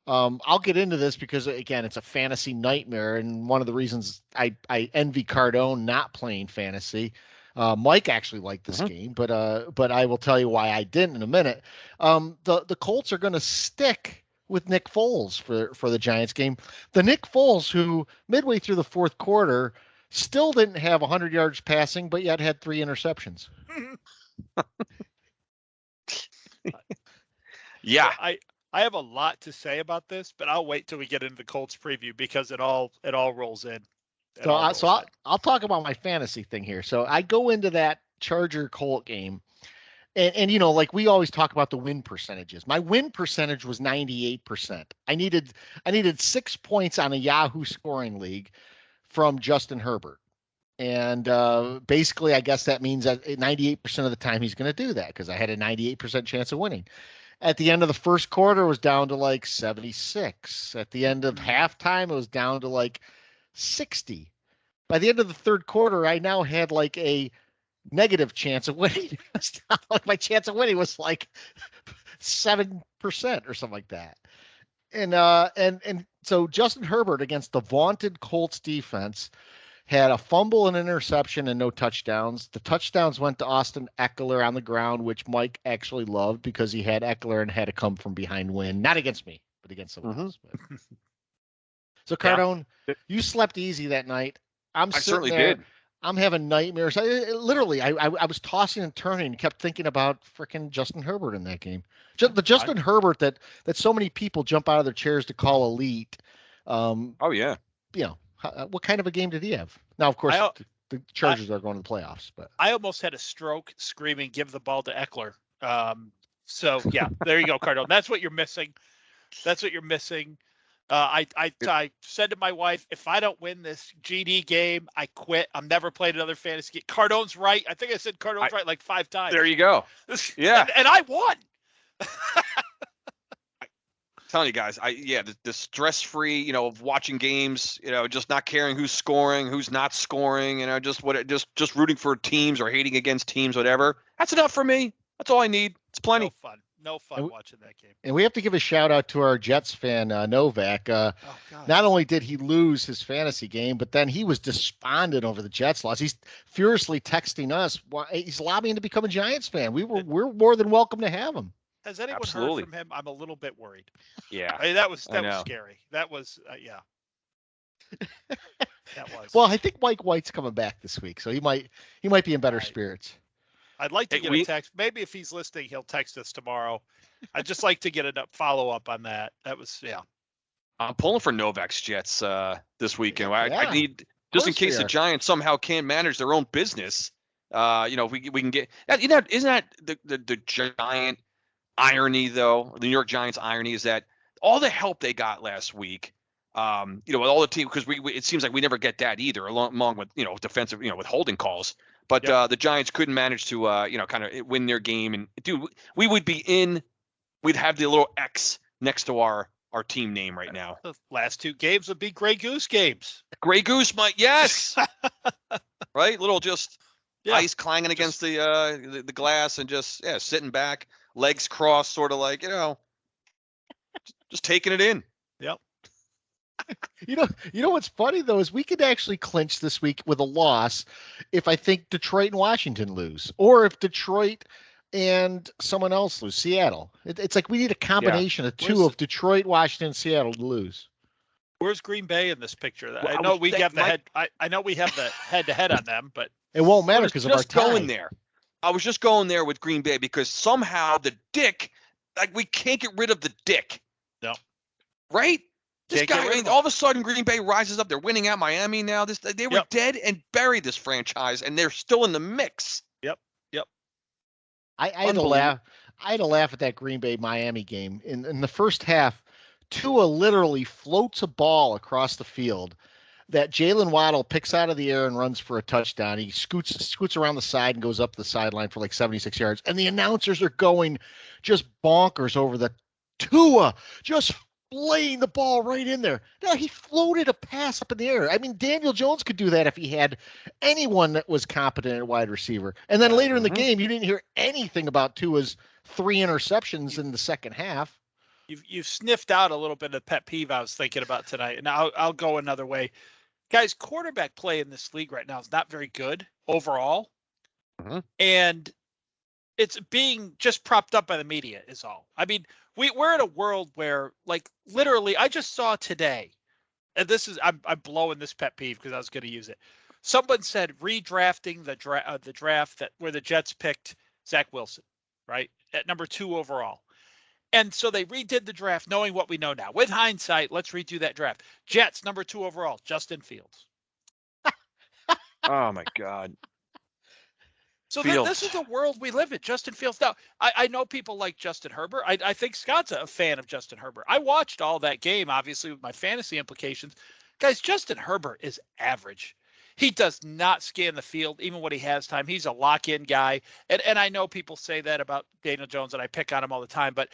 I'll get into this because, again, it's a fantasy nightmare, and one of the reasons I envy Cardone not playing fantasy. Mike actually liked this game, but I will tell you why I didn't in a minute. The Colts are going to stick with Nick Foles for the Giants game. The Nick Foles who midway through the fourth quarter still didn't have 100 yards passing, but yet had 3 interceptions. Yeah. I have a lot to say about this, but I'll wait till we get into the Colts preview because it all rolls in. I'll talk about my fantasy thing here. So I go into that Charger Colt game, and like we always talk about the win percentages. My win percentage was 98%. I needed 6 points on a Yahoo scoring league from Justin Herbert. And basically, I guess that means that 98% of the time he's going to do that because I had a 98% chance of winning. At the end of the first quarter, it was down to like 76. At the end of halftime, it was down to like 60. By the end of the third quarter, I now had like a negative chance of winning. Like my chance of winning was like 7% or something like that. And so Justin Herbert against the vaunted Colts defense had a fumble and interception and no touchdowns. The touchdowns went to Austin Eckler on the ground, which Mike actually loved because he had Eckler and had to come from behind win. Not against me, but against someone else. But. So, Cardone, you slept easy that night. I certainly did. I'm having nightmares. I was tossing and turning and kept thinking about freaking Justin Herbert in that game. The Justin Herbert that so many people jump out of their chairs to call elite. Oh, yeah. What kind of a game did he have? Now, of course, the Chargers are going to the playoffs. But I almost had a stroke screaming, "Give the ball to Eckler." So, yeah, there you go, Cardone. That's what you're missing. I said to my wife, if I don't win this GD game, I quit. I'm never playing another fantasy game. Cardone's right. I think I said Cardone's right like 5 times. There you go. Yeah. and I won. Telling you guys, the stress-free, of watching games, just not caring who's scoring, who's not scoring, just rooting for teams or hating against teams, whatever. That's enough for me. That's all I need. It's plenty. No fun watching that game. And we have to give a shout out to our Jets fan, Novak. Oh, God. Not only did he lose his fantasy game, but then he was despondent over the Jets loss. He's furiously texting us. He's lobbying to become a Giants fan. We're more than welcome to have him. Has anyone Absolutely. heard from him? I'm a little bit worried. Yeah. I mean, that was I know. scary. That was yeah. That was. Well, I think Mike White's coming back this week, so he might be in better Right. spirits. I'd like to get a text. Maybe if he's listening, he'll text us tomorrow. I'd just like to get a follow up on that. That was I'm pulling for Novak's Jets this weekend. Yeah. I need, just in course we case the are. Giants somehow can't manage their own business. If we can get, isn't that the giant irony though? The New York Giants irony is that all the help they got last week, with all the team, because it seems like we never get that either, along with defensive, with holding calls. But the Giants couldn't manage to kind of win their game, and dude, we would be in. We'd have the little X next to our team name right now. the last two games would be Grey Goose games. Grey Goose, yes, right. Little just ice clanging against the glass and just sitting back, legs crossed, sort of like just taking it in. Yep. You know what's funny though is we could actually clinch this week with a loss if I think Detroit and Washington lose, or if Detroit and someone else lose, Seattle. It's like we need a combination of two of Detroit, Washington, and Seattle to lose. Where's Green Bay in this picture? Well, I know we have the head. I know we have the head-to-head on them, but it won't matter because of our going tie. there. I was just going there with Green Bay because somehow the dick, like we can't get rid of the dick. No. Right? This Can't get guy, rid of him. all of a sudden, Green Bay rises up. They're winning at Miami now. They were dead and buried, this franchise, and they're still in the mix. Yep. I had to laugh. I had to laugh at that Green Bay Miami game. In the first half, Tua literally floats a ball across the field that Jalen Waddle picks out of the air and runs for a touchdown. He scoots around the side and goes up the sideline for like 76 yards. And the announcers are going just bonkers over the Tua just laying the ball right in there. Now, he floated a pass up in the air. I mean, Daniel Jones could do that if he had anyone that was competent at wide receiver. And then later in the game, you didn't hear anything about Tua's 3 interceptions in the second half. You've sniffed out a little bit of pet peeve I was thinking about tonight, and I'll go another way. Guys, quarterback play in this league right now is not very good overall, and it's being just propped up by the media is all. I mean, we're in a world where, like, literally, I just saw today, and this is I'm blowing this pet peeve because I was going to use it. Someone said redrafting the draft where the Jets picked Zach Wilson, right, at number 2 overall. And so they redid the draft knowing what we know now. With hindsight, let's redo that draft. Jets, number 2 overall, Justin Fields. Oh, my God. So this is the world we live in, Justin Fields. Now, I know people like Justin Herbert. I think Scott's a fan of Justin Herbert. I watched all that game, obviously, with my fantasy implications. Guys, Justin Herbert is average. He does not scan the field, even when he has time. He's a lock-in guy. And I know people say that about Daniel Jones, and I pick on him all the time. But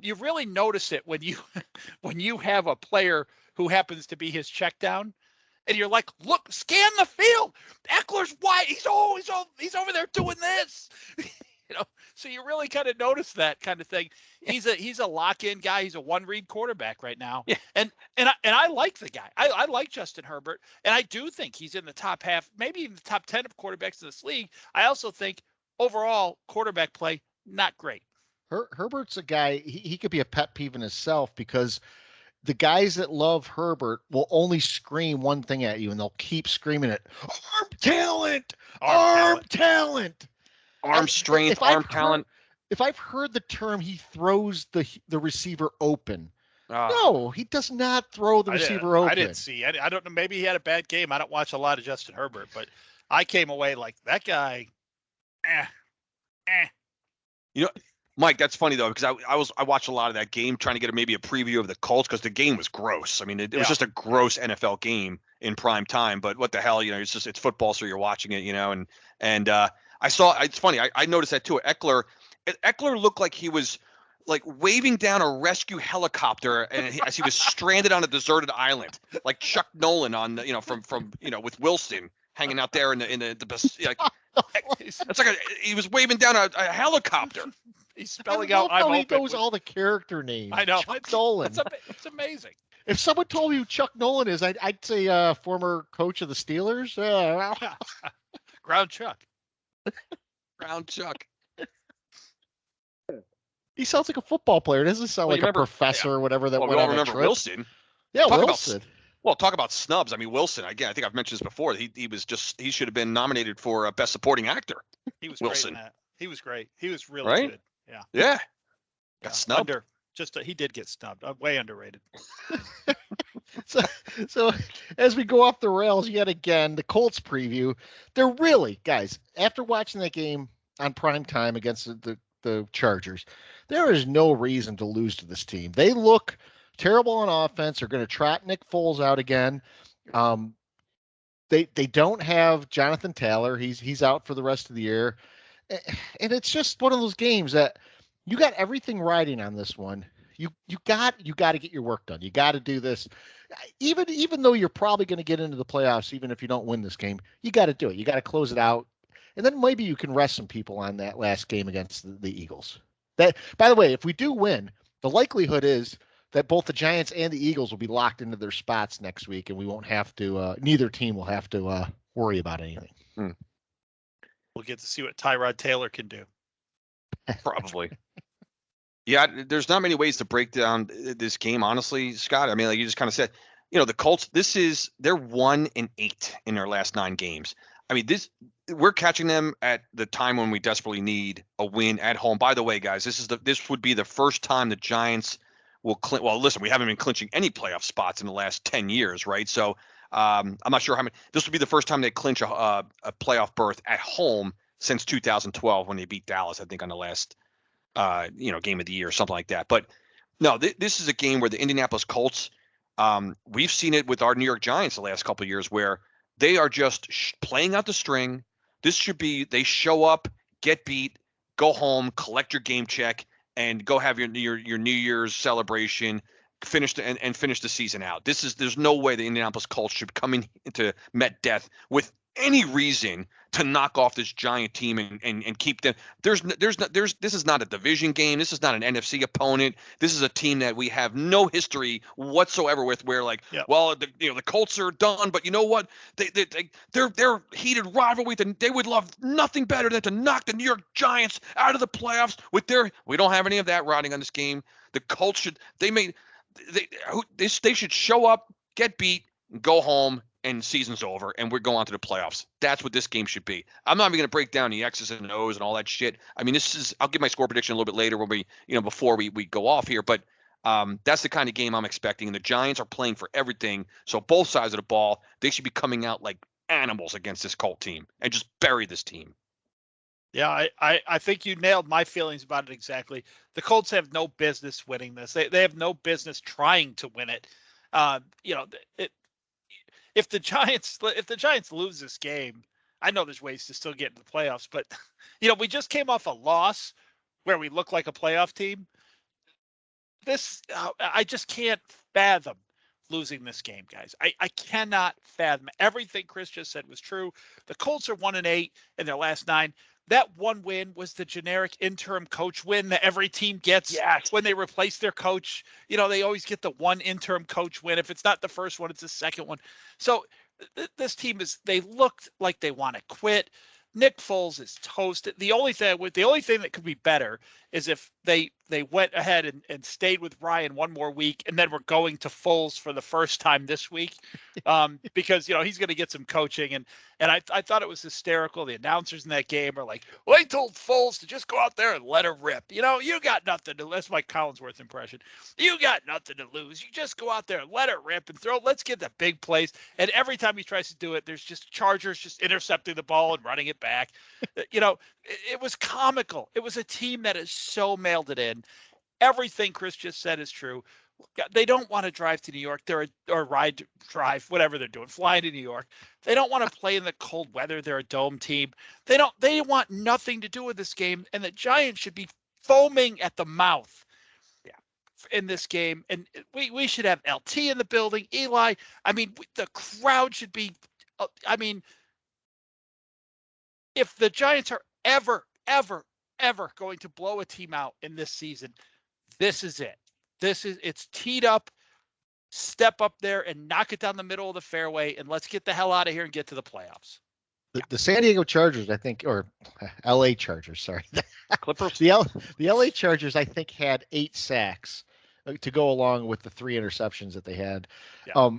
you really notice it when you have a player who happens to be his check down, and you're like, look, scan the field. Eckler's wide. He's over there doing this. So you really kind of notice that kind of thing. He's a lock-in guy. He's a one-read quarterback right now. Yeah. And I like the guy. I like Justin Herbert, and I do think he's in the top half, maybe even the top 10 of quarterbacks in this league. I also think overall quarterback play not great. Herbert's a guy. He could be a pet peeve in himself because the guys that love Herbert will only scream one thing at you, and they'll keep screaming it: arm talent, arm talent. Arm strength, arm talent. If I've heard the term, he throws the receiver open. No, he does not throw the receiver open. I didn't see. I don't know. Maybe he had a bad game. I don't watch a lot of Justin Herbert, but I came away like that guy. Mike, that's funny though, because I watched a lot of that game trying to get maybe a preview of the Colts because the game was gross. I mean, it was just a gross NFL game in prime time. But what the hell, it's football, so you're watching it, and I saw. It's funny. I noticed that too. Eckler looked like he was like waving down a rescue helicopter, and as he was stranded on a deserted island, like Chuck Nolan on from with Wilson hanging out there in the it's like he was waving down a helicopter. He's I spelling out. love I'm how he open. knows all the character names. I know. Chuck Nolan. It's amazing. If someone told me who Chuck Nolan is, I'd say former coach of the Steelers. Ground Chuck. Brown Chuck. He sounds like a football player. Doesn't sound Well, like you a remember- professor or whatever that Well, we went all on that remember trip. Wilson. Yeah, Talk Wilson. Talk about snubs. I mean, Wilson, again, I think I've mentioned this before. He should have been nominated for Best Supporting Actor. He was Wilson. great in that. He was great. He was really Right? good. Yeah. Yeah. Yeah. Got snubbed. He did get snubbed. Way underrated. So as we go off the rails yet again, the Colts preview, they're really, guys, after watching that game on prime time against the Chargers, there is no reason to lose to this team. They look terrible on offense. They're going to trot Nick Foles out again. They don't have Jonathan Taylor. He's out for the rest of the year. And it's just one of those games that you got everything riding on this one. You got to get your work done. You got to do this. Even though you're probably going to get into the playoffs, even if you don't win this game, you got to do it. You got to close it out. And then maybe you can rest some people on that last game against the Eagles. That, by the way, if we do win, the likelihood is that both the Giants and the Eagles will be locked into their spots next week, and we won't have to. Neither team will have to worry about anything. We'll get to see what Tyrod Taylor can do. Probably. Yeah, there's not many ways to break down this game, honestly, Scott. I mean, like you just kind of said, the Colts, they're 1-8 in their last 9 games. I mean, we're catching them at the time when we desperately need a win at home. By the way, guys, this would be the first time the Giants will clinch. Well, listen, we haven't been clinching any playoff spots in the last 10 years, right? So I'm not sure how many. This would be the first time they clinch a playoff berth at home since 2012 when they beat Dallas, I think, on the last game of the year or something like that. But no, this is a game where the Indianapolis Colts, we've seen it with our New York Giants the last couple of years where they are just playing out the string. This should be, they show up, get beat, go home, collect your game check, and go have your New Year's celebration, finish the season out. There's no way the Indianapolis Colts should come into MetDeath with any reason to knock off this Giant team and keep them. This is not a division game. This is not an NFC opponent. This is a team that we have no history whatsoever with. Where the Colts are done, but you know what? They're heated rivalry. They would love nothing better than to knock the New York Giants out of the playoffs. We don't have any of that riding on this game. The Colts they should show up, get beat, go home, and season's over, and we're going on to the playoffs. That's what this game should be. I'm not even going to break down the X's and O's and all that shit. I mean, I'll give my score prediction a little bit later when before we go off here, but that's the kind of game I'm expecting. And the Giants are playing for everything. So both sides of the ball, they should be coming out like animals against this Colt team and just bury this team. Yeah, I think you nailed my feelings about it exactly. The Colts have no business winning this. They have no business trying to win it. If the Giants lose this game, I know there's ways to still get in the playoffs, but we just came off a loss where we look like a playoff team. I just can't fathom losing this game, guys. I cannot fathom. Everything Chris just said was true. The Colts are 1-8 in their last 9. That one win was the generic interim coach win that every team gets when they replace their coach. They always get the one interim coach win. If it's not the first one, it's the second one. So this team they looked like they want to quit. Nick Foles is toasted. The only thing that could be better is if they went ahead and stayed with Ryan one more week, and then we're going to Foles for the first time this week, because he's going to get some coaching. And I thought it was hysterical. The announcers in that game are like, "Well, I told Foles to just go out there and let him rip. You got nothing to." That's my Collinsworth impression. You got nothing to lose. You just go out there and let it rip and throw. Let's get the big plays. And every time he tries to do it, there's just Chargers just intercepting the ball and running it back. It was comical. It was a team that is so mailed it in. Everything Chris just said is true. They don't want to drive to New York. Drive, whatever they're doing, flying to New York. They don't want to play in the cold weather. They're a dome team. They want nothing to do with this game. And the Giants should be foaming at the mouth in this game. And we should have LT in the building. Eli, the crowd should be, if the Giants are ever ever going to blow a team out in this season, this is it. It's teed up. Step up there and knock it down the middle of the fairway, and let's get the hell out of here and get to the playoffs. The San Diego Chargers, I think, or L.A. Chargers, sorry. Clippers. The L.A. Chargers, I think, had 8 sacks to go along with the 3 interceptions that they had. Yeah.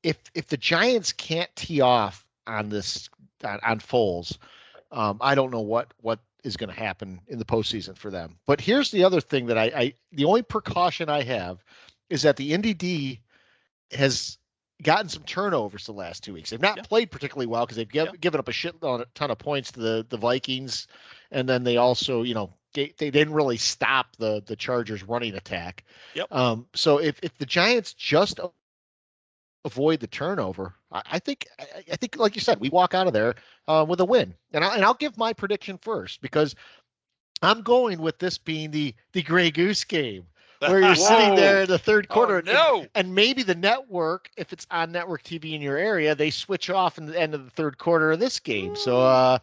If the Giants can't tee off on this on Foles, I don't know what is going to happen in the postseason for them. But here's the other thing that the only precaution I have is that the NDD has gotten some turnovers the last 2 weeks. They've not played particularly well because they've given up a ton of points to the Vikings, and then they also, they didn't really stop the Chargers' running attack. Yep. So if the Giants just avoid the turnover, I think like you said, we walk out of there with a win. And I'll give my prediction first because I'm going with this being the Gray Goose Game, where you're sitting there in the third quarter. And maybe the network, if it's on network TV in your area, they switch off in the end of the third quarter of this game. So I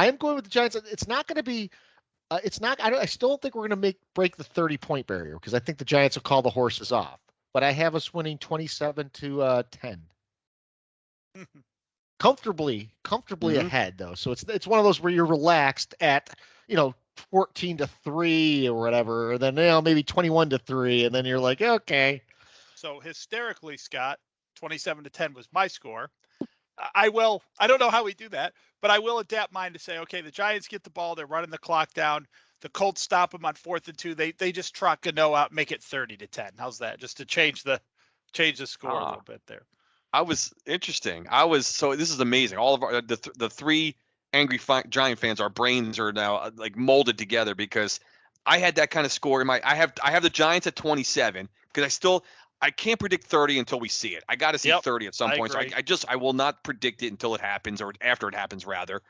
am going with the Giants. It's not going to be. I still don't think we're going to break the 30-point barrier because I think the Giants will call the horses off. But I have us winning 27-10. Comfortably ahead though. So it's one of those where you're relaxed at 14-3 or whatever, or then maybe 21-3, and then you're like, okay. So hysterically, Scott, 27-10 was my score. I don't know how we do that, but I will adapt mine to say, okay, the Giants get the ball, they're running the clock down. The Colts stop them on 4th and 2. They just trot Gano out, make it 30-10. How's that? Just to change the score a little bit there. Interesting. So this is amazing. All of our the 3 angry Giant fans, our brains are now like molded together because I had that kind of score in my. I have the Giants at 27 because I can't predict 30 until we see it. I got to see 30 at some point. Agree. So I will not predict it until it happens or after it happens rather.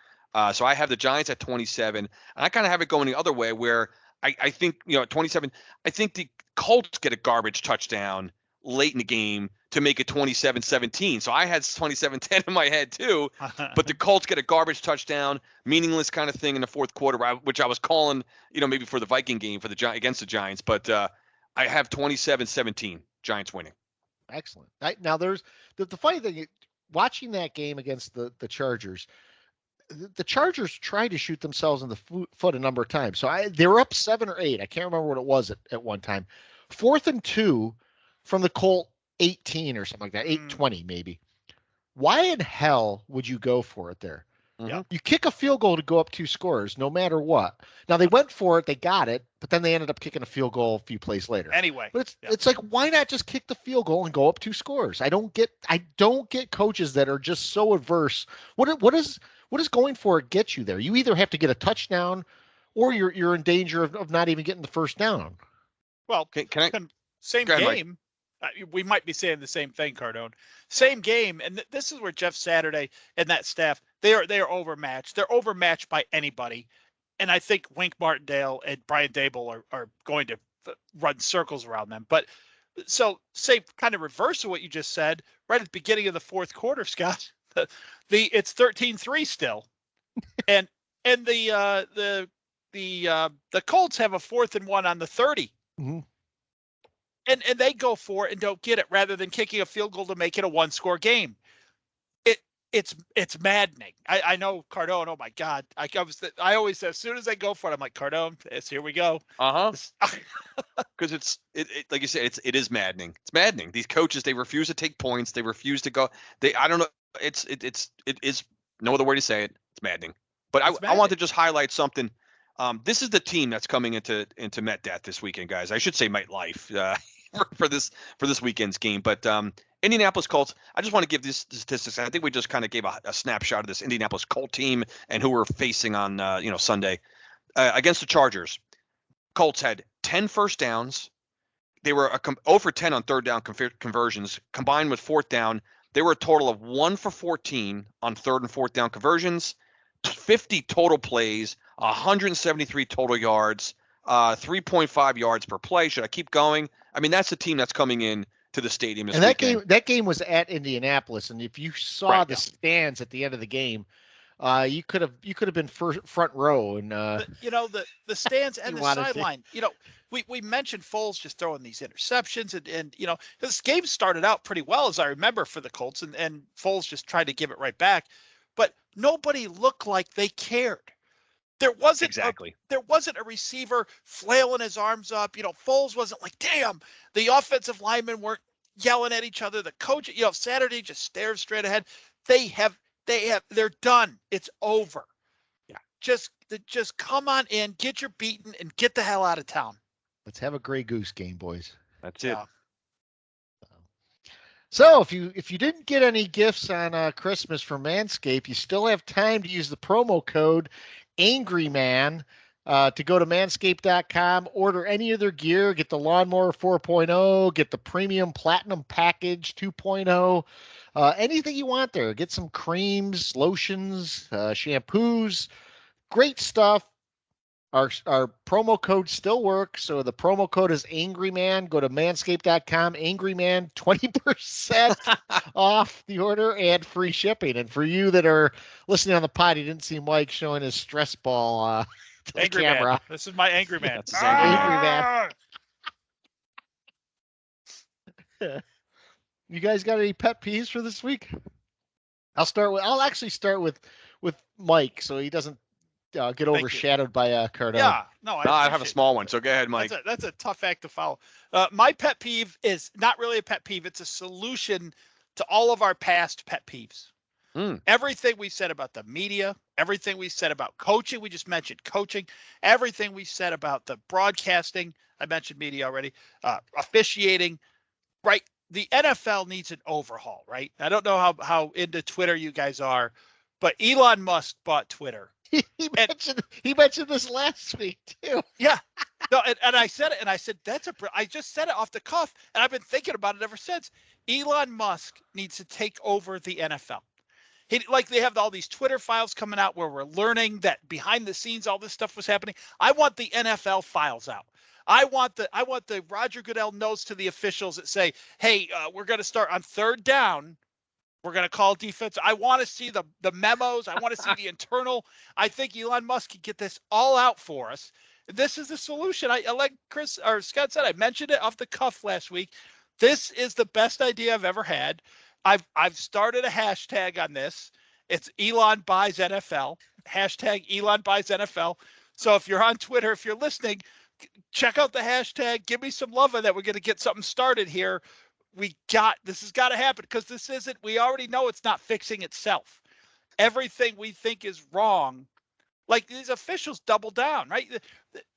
So I have the Giants at 27, and I kind of have it going the other way where I think at 27, I think the Colts get a garbage touchdown late in the game to make it 27-17. So I had 27-10 in my head too, but the Colts get a garbage touchdown, meaningless kind of thing in the fourth quarter, which I was calling, maybe for the Viking game against the Giants. But I have 27-17, Giants winning. Excellent. Now there's the funny thing, watching that game against the Chargers. The Chargers tried to shoot themselves in the foot a number of times. So they were up 7 or 8. I can't remember what it was at one time. 4th and 2 from the Colt 18 or something like that, 8:20 maybe. Why in hell would you go for it there? Yeah. You kick a field goal to go up 2 scores, no matter what. Now they went for it, they got it, but then they ended up kicking a field goal a few plays later. Anyway, but it's like, why not just kick the field goal and go up 2 scores? I don't get coaches that are just so adverse. What is going for it get you there? You either have to get a touchdown, or you're in danger of not even getting the first down. Well, same game. We might be saying the same thing, Cardone. Same game, and this is where Jeff Saturday and that staff they are overmatched. They're overmatched by anybody, and I think Wink Martindale and Brian Dable are going to run circles around them. But so say kind of reverse of what you just said right at the beginning of the fourth quarter, Scott. It's 13-3 still, and the Colts have a 4th and 1 on the 30. Mm-hmm. And they go for it and don't get it rather than kicking a field goal to make it a 1-score game. It's maddening. I know Cardone. Oh my God. I always say as soon as they go for it, I'm like, Cardone, here we go. Because it's like you said, it is maddening. It's maddening. These coaches, they refuse to take points. They refuse to go. I don't know. It is no other way to say it. It's maddening. But I want to just highlight something. This is the team that's coming into MetDeath this weekend, guys. I should say MetLife for this weekend's game. But Indianapolis Colts, I just want to give these statistics. I think we just kind of gave a snapshot of this Indianapolis Colt team and who we're facing on Sunday against the Chargers. Colts had 10 first downs. They were 0 for 10 on third down conversions. Combined with fourth down, they were a total of 1 for 14 on third and fourth down conversions. 50 total plays, 173 total yards, 3.5 yards per play. Should I keep going? I mean, that's the team that's coming in to the stadium this weekend. That game was at Indianapolis, and if you saw the stands at the end of the game, you could have been front row and the stands and You the wanted to. sideline. We mentioned Foles just throwing these interceptions and this game started out pretty well as I remember for the Colts and Foles just tried to give it right back, but nobody looked like they cared. There wasn't a receiver flailing his arms up. Foles wasn't like, damn, the offensive linemen weren't yelling at each other. The coach, Saturday just stares straight ahead. They're done. It's over. Yeah. Just come on in, get your beating, and get the hell out of town. Let's have a Grey Goose game, boys. That's it. So if you didn't get any gifts on Christmas from Manscaped, you still have time to use the promo code AngryMan to go to manscaped.com, order any of their gear, get the Lawnmower 4.0, get the Premium Platinum Package 2.0, anything you want there. Get some creams, lotions, shampoos, great stuff. Our promo code still works, so the promo code is AngryMan. Go to manscaped.com, AngryMan, 20% off the order and free shipping. And for you that are listening on the pod, you didn't see Mike showing his stress ball to the Angry camera. Man. This is my Angry Man. That's his Angry Man. You guys got any pet peeves for this week? I'll actually start with Mike, so he doesn't get overshadowed by Cardone. Yeah, no, I have a small one, so go ahead, Mike. That's a tough act to follow. My pet peeve is not really a pet peeve. It's a solution to all of our past pet peeves. Everything we said about the media, everything we said about coaching, we just mentioned coaching, everything we said about the broadcasting, I mentioned media already, officiating, right? The NFL needs an overhaul, right? I don't know how into Twitter you guys are, but Elon Musk bought Twitter. He mentioned this last week too. Yeah. No, and I said it, and I said I just said it off the cuff, and I've been thinking about it ever since. Elon Musk needs to take over the NFL. They have all these Twitter files coming out where we're learning that behind the scenes all this stuff was happening. I want the NFL files out. I want the Roger Goodell notes to the officials that say, hey, we're going to start on third down. We're going to call defense. I want to see the memos. I want to see the internal. I think Elon Musk can get this all out for us. This is the solution. I like Chris or Scott said, I mentioned it off the cuff last week. This is the best idea I've ever had. I've started a hashtag on this. It's Elon buys NFL. Hashtag Elon buys NFL. So if you're on Twitter, if you're listening, check out the hashtag. Give me some love on that. We're going to get something started here. This has got to happen because we already know it's not fixing itself. Everything we think is wrong, like these officials double down, right?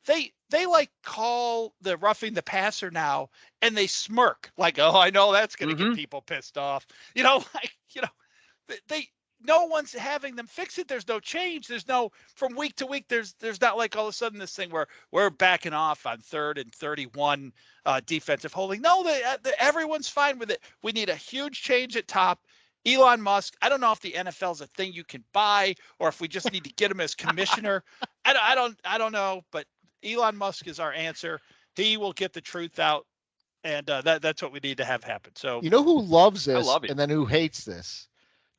They like call the roughing the passer now and they smirk like, oh, I know that's going to get people pissed off. No one's having them fix it. There's no change. There's no, from week to week, there's not like all of a sudden this thing where we're backing off on 3rd and 31 defensive holding. No, everyone's fine with it. We need a huge change at top. Elon Musk, I don't know if the NFL is a thing you can buy or if we just need to get him as commissioner. I don't know, but Elon Musk is our answer. He will get the truth out, and that's what we need to have happen. So you know who loves this love it. and then who hates this?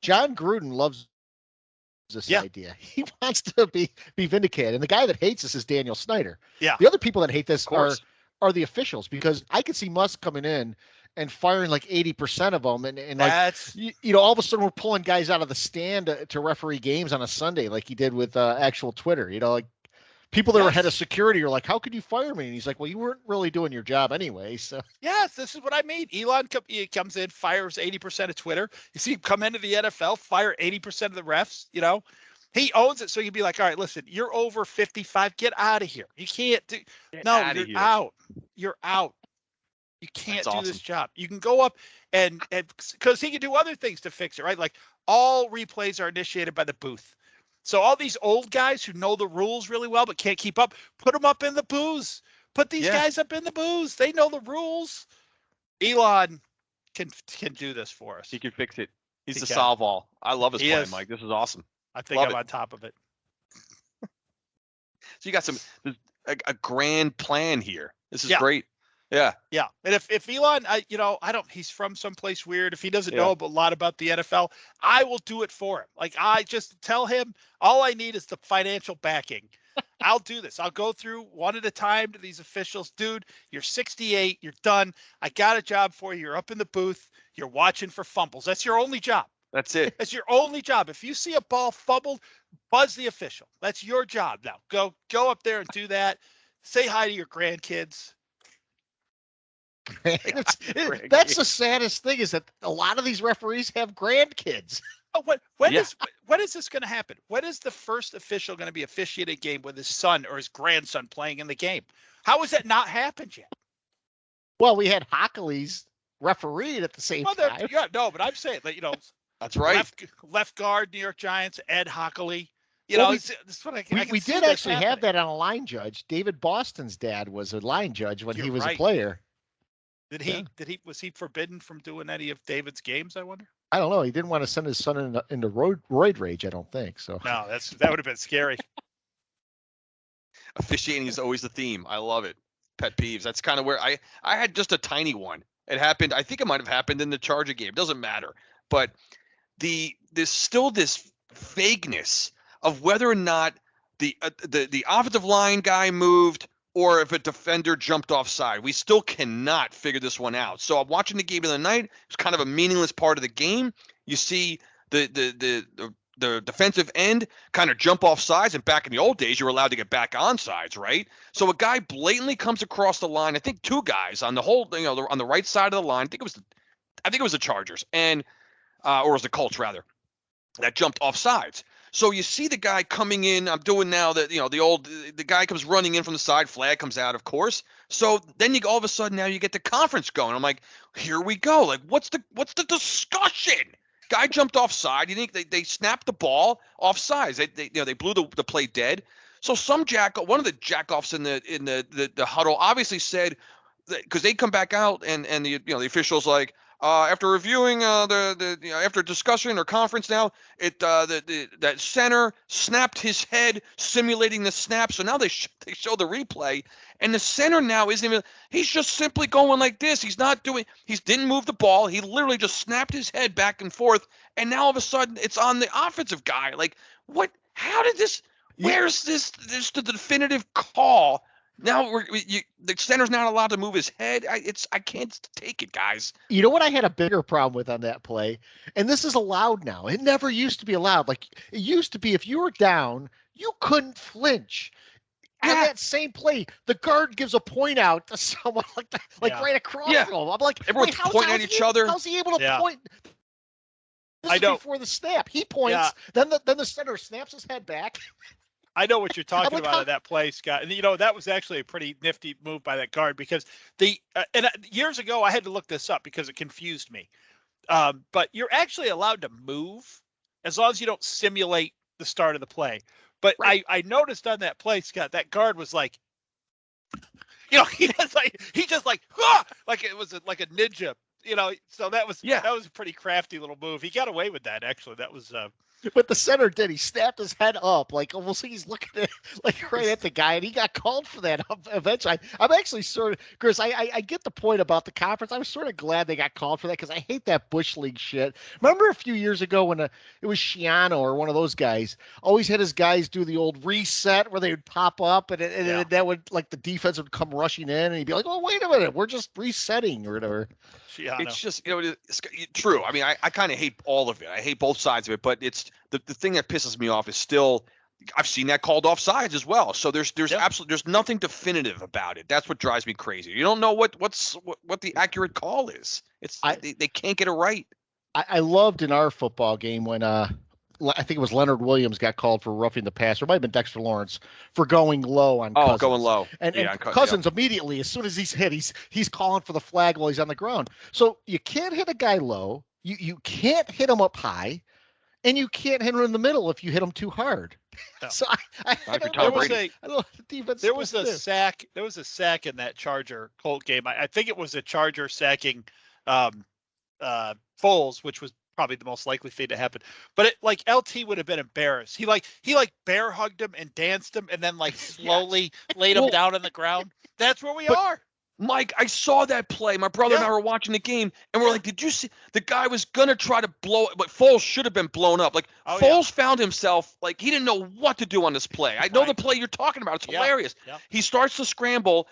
John Gruden loves this idea. He wants to be vindicated. And the guy that hates this is Daniel Snyder. Yeah. The other people that hate this are the officials, because I could see Musk coming in and firing like 80% of them. And like, all of a sudden we're pulling guys out of the stand to referee games on a Sunday, like he did with actual Twitter, like people that were head of security are like, how could you fire me? And he's like, well, you weren't really doing your job anyway. So yes, this is what I mean. Elon comes in, fires 80% of Twitter. You see him come into the NFL, fire 80% of the refs, he owns it. So you'd be like, all right, listen, you're over 55, get out of here. You can't do, you're out. You're out. You can't do this job. You can go up and because he can do other things to fix it, right? Like all replays are initiated by the booth. So all these old guys who know the rules really well but can't keep up, put them up in the booths. Put these guys up in the booths. They know the rules. Elon can do this for us. He can fix it. He's the solve all. I love his plan, Mike. This is awesome. I think I'm on top of it. So you got a grand plan here. This is great. Yeah. Yeah. And if Elon, he's from someplace weird. If he doesn't Yeah. know a lot about the NFL, I will do it for him. Like, I just tell him all I need is the financial backing. I'll do this. I'll go through one at a time to these officials. Dude, you're 68. You're done. I got a job for you. You're up in the booth. You're watching for fumbles. That's your only job. That's it. That's your only job. If you see a ball fumbled, buzz the official. That's your job now. Go up there and do that. Say hi to your grandkids. That's the saddest thing, is that a lot of these referees have grandkids. Oh, when is this going to happen? When is the first official going to be officiating a game with his son or his grandson playing in the game? How has that not happened yet? Well, we had Hockley's refereed at the same time. Yeah, no, but I'm saying that, That's right. Left guard, New York Giants, Ed Hockley. We did actually have that. that on a line judge. David Boston's dad was a line judge when he was right. a player. Was he forbidden from doing any of David's games, I wonder? I don't know. He didn't want to send his son into roid rage, I don't think. So no, that would have been scary. Officiating is always the theme. I love it. Pet peeves. That's kind of where I had just a tiny one. It happened. I think it might have happened in the Charger game. Doesn't matter. But there's still this vagueness of whether or not the offensive line guy moved or if a defender jumped offside. We still cannot figure this one out. So I'm watching the game of the night. It's kind of a meaningless part of the game. You see the defensive end kind of jump off sides, and back in the old days, you were allowed to get back on sides, right? So a guy blatantly comes across the line. I think two guys on the whole, on the right side of the line. I think it was the Chargers or it was the Colts rather, that jumped off sides. So you see the guy coming in. I'm doing now that the guy comes running in from the side. Flag comes out, of course. So then all of a sudden now you get the conference going. I'm like, here we go. Like, what's the discussion? Guy jumped offside. You think they snapped the ball offsides? They blew the play dead. So one of the jackoffs in the huddle obviously said, because they come back out and the officials like, after reviewing after discussion or conference now, that center snapped his head simulating the snap. So now they show the replay, and the center now isn't even. He's just simply going like this. He didn't move the ball. He literally just snapped his head back and forth, and now all of a sudden it's on the offensive guy. Like, what? How did this? Where's this? This the definitive call. Now the center's not allowed to move his head. I can't take it, guys. You know what I had a bigger problem with on that play? And this is allowed now. It never used to be allowed. Like, it used to be if you were down, you couldn't flinch. On that same play, the guard gives a point out to someone right across from him. I'm like, everyone's pointing at each other. How's he able to point? This is before the snap. He points, then the center snaps his head back. I know what you're talking about in that play, Scott. And, that was actually a pretty nifty move by that guard because years ago, I had to look this up because it confused me. But you're actually allowed to move as long as you don't simulate the start of the play. But right. I noticed on that play, Scott, that guard was like, he just like it was like a ninja, so that was a pretty crafty little move. He got away with that, actually. That was But the center did. He snapped his head up, like almost he's looking at right at the guy, and he got called for that eventually. I'm actually sort of, Chris, I get the point about the conference. I'm sort of glad they got called for that because I hate that Bush League shit. Remember a few years ago when it was Shiano or one of those guys always had his guys do the old reset where they would pop up and that would, like, the defense would come rushing in and he'd be like, oh, wait a minute, we're just resetting or whatever. Shiano. It's just, it's true. I mean, I kind of hate all of it. I hate both sides of it, but it's the thing that pisses me off is still, I've seen that called offsides as well. So there's absolutely, there's nothing definitive about it. That's what drives me crazy. You don't know what the accurate call is. They can't get it right. I loved in our football game when I think it was Leonard Williams got called for roughing the passer. It might have been Dexter Lawrence for going low on Cousins. Going low. And Cousins immediately, as soon as he's hit, he's calling for the flag while he's on the ground. So you can't hit a guy low. You can't hit him up high. And you can't hit him in the middle if you hit him too hard. No. So I don't know. There was a sack. There was a sack in that Charger Colt game. I think it was a Charger sacking Foles, which was probably the most likely thing to happen. But LT would have been embarrassed. He bear hugged him and danced him and then slowly laid him down on the ground. That's where we are. Mike, I saw that play. My brother and I were watching the game, and we're like, did you see? The guy was going to try to blow it, but Foles should have been blown up. Like, Foles found himself, like, he didn't know what to do on this play. I know the play you're talking about. It's hilarious. Yeah. He starts to scramble,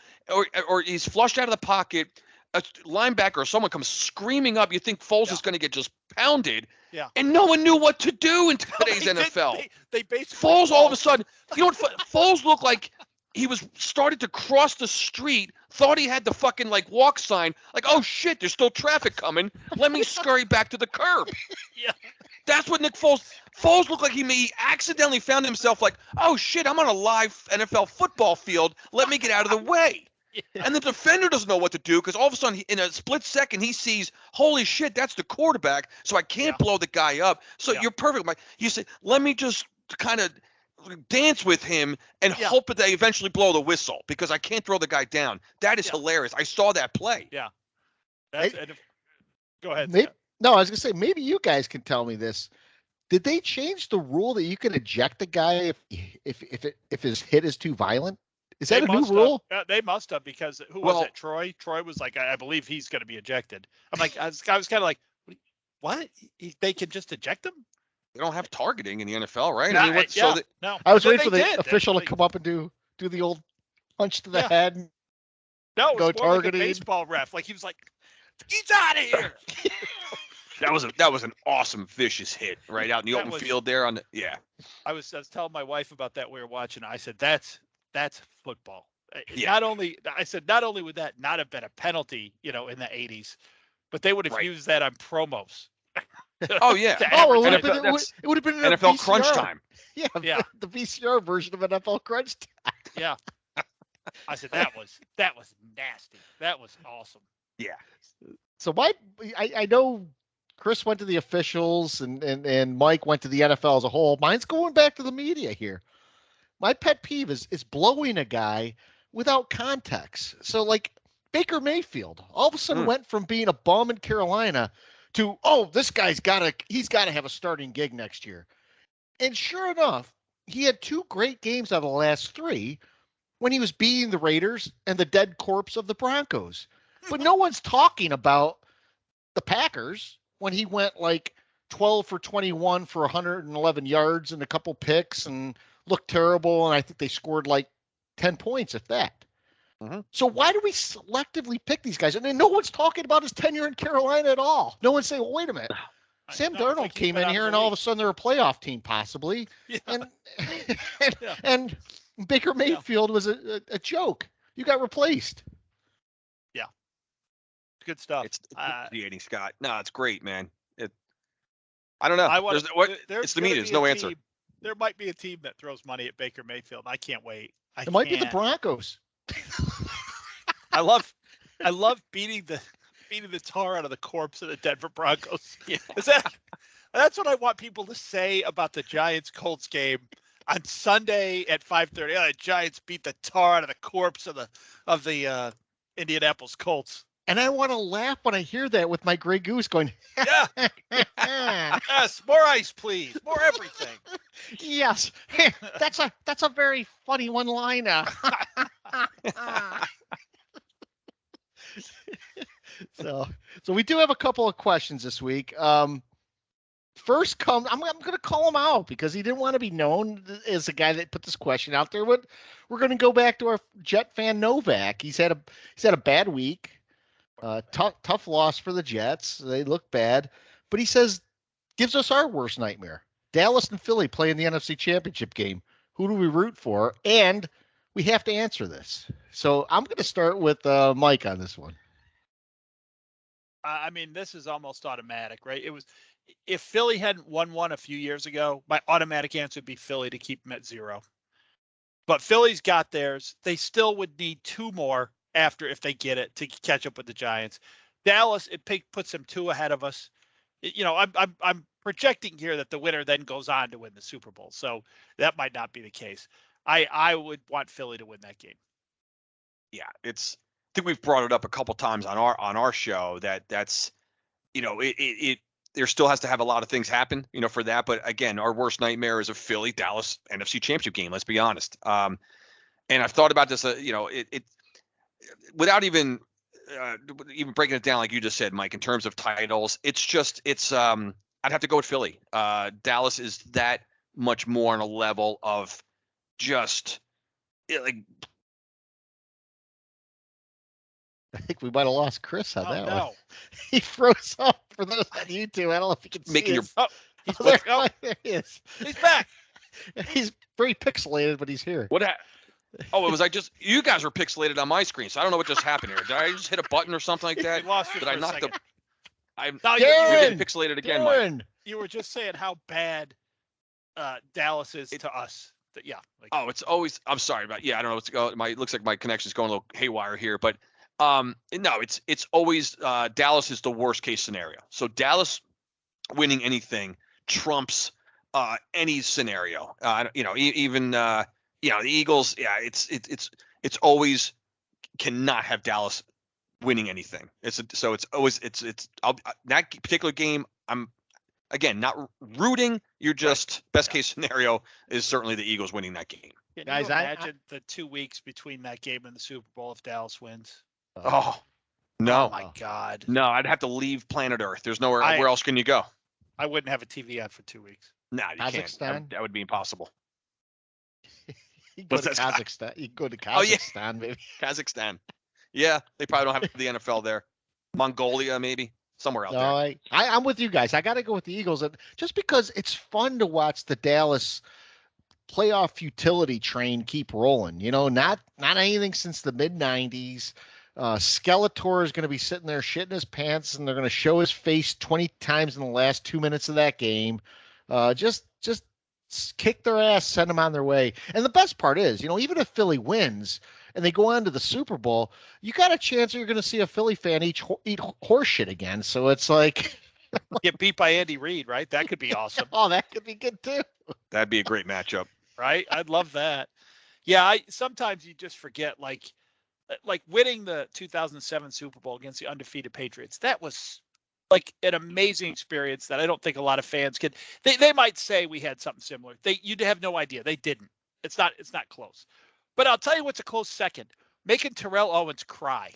or he's flushed out of the pocket. A linebacker or someone comes screaming up. You think Foles is going to get just pounded. Yeah. And no one knew what to do in today's NFL. They basically Foles all of a sudden, you know what? Foles looked like he was started to cross the street, thought he had the fucking like walk sign, like, oh shit, there's still traffic coming. Let me scurry back to the curb. Yeah. That's what Nick Foles looked like. He accidentally found himself like, oh shit, I'm on a live NFL football field. Let me get out of the way. Yeah. And the defender doesn't know what to do because all of a sudden, in a split second, he sees, holy shit, that's the quarterback, so I can't blow the guy up. So you're perfect, Mike. You said, let me just kind of dance with him and hope that they eventually blow the whistle because I can't throw the guy down. That is hilarious. I saw that play. Yeah. Go ahead. No, I was going to say, maybe you guys can tell me this. Did they change the rule that you can eject a guy if his hit is too violent? Is that a new rule? They must have, because who was it? Troy? Troy was like, I believe he's going to be ejected. I'm like, I was kind of like, what? They can just eject him? They don't have targeting in the NFL, right? No. I was waiting for the official to come up and do the old punch to the head. And no, it was go more targeting. like a baseball ref. Like he was like, he's out of here. That was an awesome vicious hit right out in the open field there on the I was telling my wife about that. We were watching. I said, that's football. Yeah. Not only would that not have been a penalty, in the 80s, but they would have used that on promos. Oh yeah. It would have been NFL Crunch Time. Yeah. The VCR version of NFL Crunch Time. Yeah. I said that was nasty. That was awesome. Yeah. So I know Chris went to the officials and Mike went to the NFL as a whole. Mine's going back to the media here. My pet peeve is blowing a guy without context. So like Baker Mayfield all of a sudden went from being a bum in Carolina to, oh, this guy's he's got to have a starting gig next year. And sure enough, he had 2 great games out of the last 3 when he was beating the Raiders and the dead corpse of the Broncos. But no one's talking about the Packers when he went like 12 for 21 for 111 yards and a couple picks and looked terrible. And I think they scored like 10 points, if that. Mm-hmm. So why do we selectively pick these guys? And then no one's talking about his tenure in Carolina at all. No one's saying, well, wait a minute. Sam Darnold came in here and all of a sudden they're a playoff team possibly. Yeah. And Baker Mayfield was a joke. You got replaced. Yeah. Good stuff. It's creating, Scott. No, it's great, man. I don't know. It's the media. There's no answer. There might be a team that throws money at Baker Mayfield. I can't wait. It might be the Broncos. I love beating the tar out of the corpse of the Denver Broncos. Yeah. That's what I want people to say about the Giants-Colts game on Sunday at 5:30. The Giants beat the tar out of the corpse of the Indianapolis Colts. And I want to laugh when I hear that with my Grey Goose going, yeah. Yes, more ice, please. More everything. Yes. That's a very funny one-liner. So we do have a couple of questions this week. First I'm going to call him out because he didn't want to be known as the guy that put this question out there. But we're going to go back to our Jet fan Novak. He's had a bad week. Tough loss for the Jets. They look bad, but he says gives us our worst nightmare. Dallas and Philly play in the NFC Championship game. Who do we root for? And we have to answer this. So I'm going to start with Mike on this one. I mean, this is almost automatic, right? It was, if Philly hadn't won one a few years ago, my automatic answer would be Philly to keep them at 0. But Philly's got theirs. They still would need 2 more after if they get it to catch up with the Giants. Dallas, it puts them 2 ahead of us. I'm projecting here that the winner then goes on to win the Super Bowl. So that might not be the case. I would want Philly to win that game. Yeah, I think we've brought it up a couple times on our show that's there still has to have a lot of things happen, for that. But again, our worst nightmare is a Philly Dallas NFC Championship game. Let's be honest. And I've thought about this. without even breaking it down like you just said, Mike, in terms of titles, I'd have to go with Philly. Dallas is that much more on a level of just like. I think we might have lost Chris on that one. No. He froze up for those on YouTube. I don't know if you can Making see your- his- He's there, back. there he is. He's back. He's very pixelated, but he's here. What? You guys were pixelated on my screen, so I don't know what just happened here. Did I just hit a button or something like that? We lost you Did for I a knock second. No, you Darren! didn't pixelate it again, Mike. Darren! You were just saying how bad Dallas is to us. Yeah. Oh, it's always. I'm sorry about. Yeah, I don't know what's going. It looks like my connection's going a little haywire here, but no, it's always Dallas is the worst case scenario. So Dallas winning anything trumps any scenario. Even the Eagles. Yeah, it's always cannot have Dallas winning anything. That particular game. I'm again not rooting. You're just best case scenario is certainly the Eagles winning that game. Can Guys, you I- imagine the 2 weeks between that game and the Super Bowl if Dallas wins? Oh no, Oh my God. no! I'd have to leave planet Earth. There's nowhere. I- Where else can you go? I wouldn't have a TV on for 2 weeks. No, you can't. Kazakhstan? That would be impossible. You can go What's to that? Kazakhstan. You can go to Oh, yeah. Kazakhstan, maybe. Kazakhstan. Yeah, they probably don't have the NFL there. Mongolia, maybe somewhere out No, there. I'm with you guys. I got to go with the Eagles, and just because it's fun to watch the Dallas playoff futility train keep rolling. Not anything since the mid '90s. Skeletor is going to be sitting there shitting his pants, and they're going to show his face 20 times in the last 2 minutes of that game. Just kick their ass, send them on their way. And the best part is, even if Philly wins and they go on to the Super Bowl, you got a chance you're going to see a Philly fan eat horse shit again. So it's like, Get beat by Andy Reid, right? That could be awesome, oh, that could be good too. That'd be a great matchup. right? I'd love that. Yeah, sometimes you just forget, like winning the 2007 Super Bowl against the undefeated Patriots. That was like an amazing experience that I don't think a lot of fans could. They might say we had something similar. You'd have no idea. They didn't. It's not close. But I'll tell you what's a close second. Making Terrell Owens cry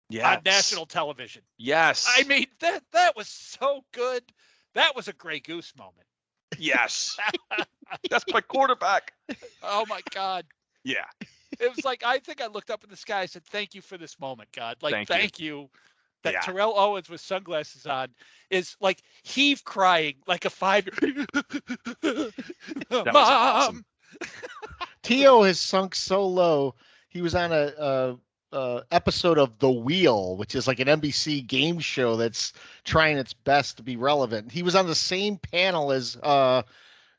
Yeah. on national television. Yes. I mean, that was so good. That was a Grey Goose moment. Yes. That's my quarterback. Oh my God. Yeah. It was like, I think I looked up in the sky and said, thank you for this moment, God. Like, Thank you. That Yeah. Terrell Owens with sunglasses on is like heave crying like a 5-year. That was Mom. awesome. Tio has sunk so low. He was on a episode of The Wheel, which is like an NBC game show that's trying its best to be relevant. He was on the same panel as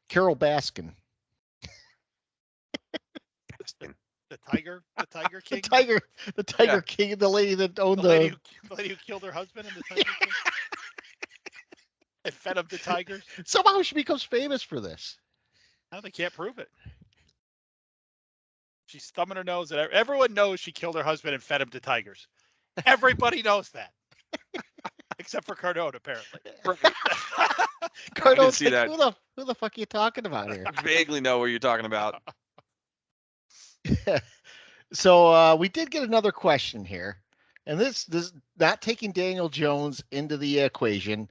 Carol Baskin. The Tiger King. The Tiger King, the lady that owned The lady who killed her husband in the Tiger King. And fed him to tigers. Somehow she becomes famous for this. Now they can't prove it. She's thumbing her nose at everyone knows she killed her husband and fed him to tigers. Everybody knows that. Except for Cardone, apparently. Cardone's see like, that. who the fuck are you talking about here? I vaguely know what you're talking about. So we did get another question here, and this not taking Daniel Jones into the equation.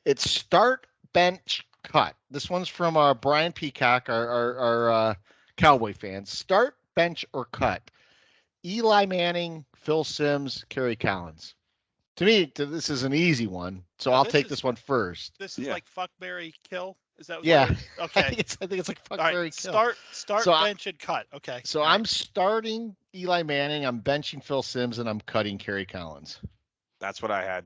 It's start, bench, cut. This one's from Brian Peacock, our Cowboy fans. Start, bench, or cut. Eli Manning, Phil Simms, Kerry Collins. To me, this is an easy one, so Now, I'll this take is- this one first. This is Yeah. like fuck, marry, kill. Is that what Yeah. it is? I Okay. think it's like fuck, All Mary, right. kill. Start, So bench, and cut. Okay. So All right. I'm starting Eli Manning, I'm benching Phil Simms, and I'm cutting Kerry Collins. That's what I had.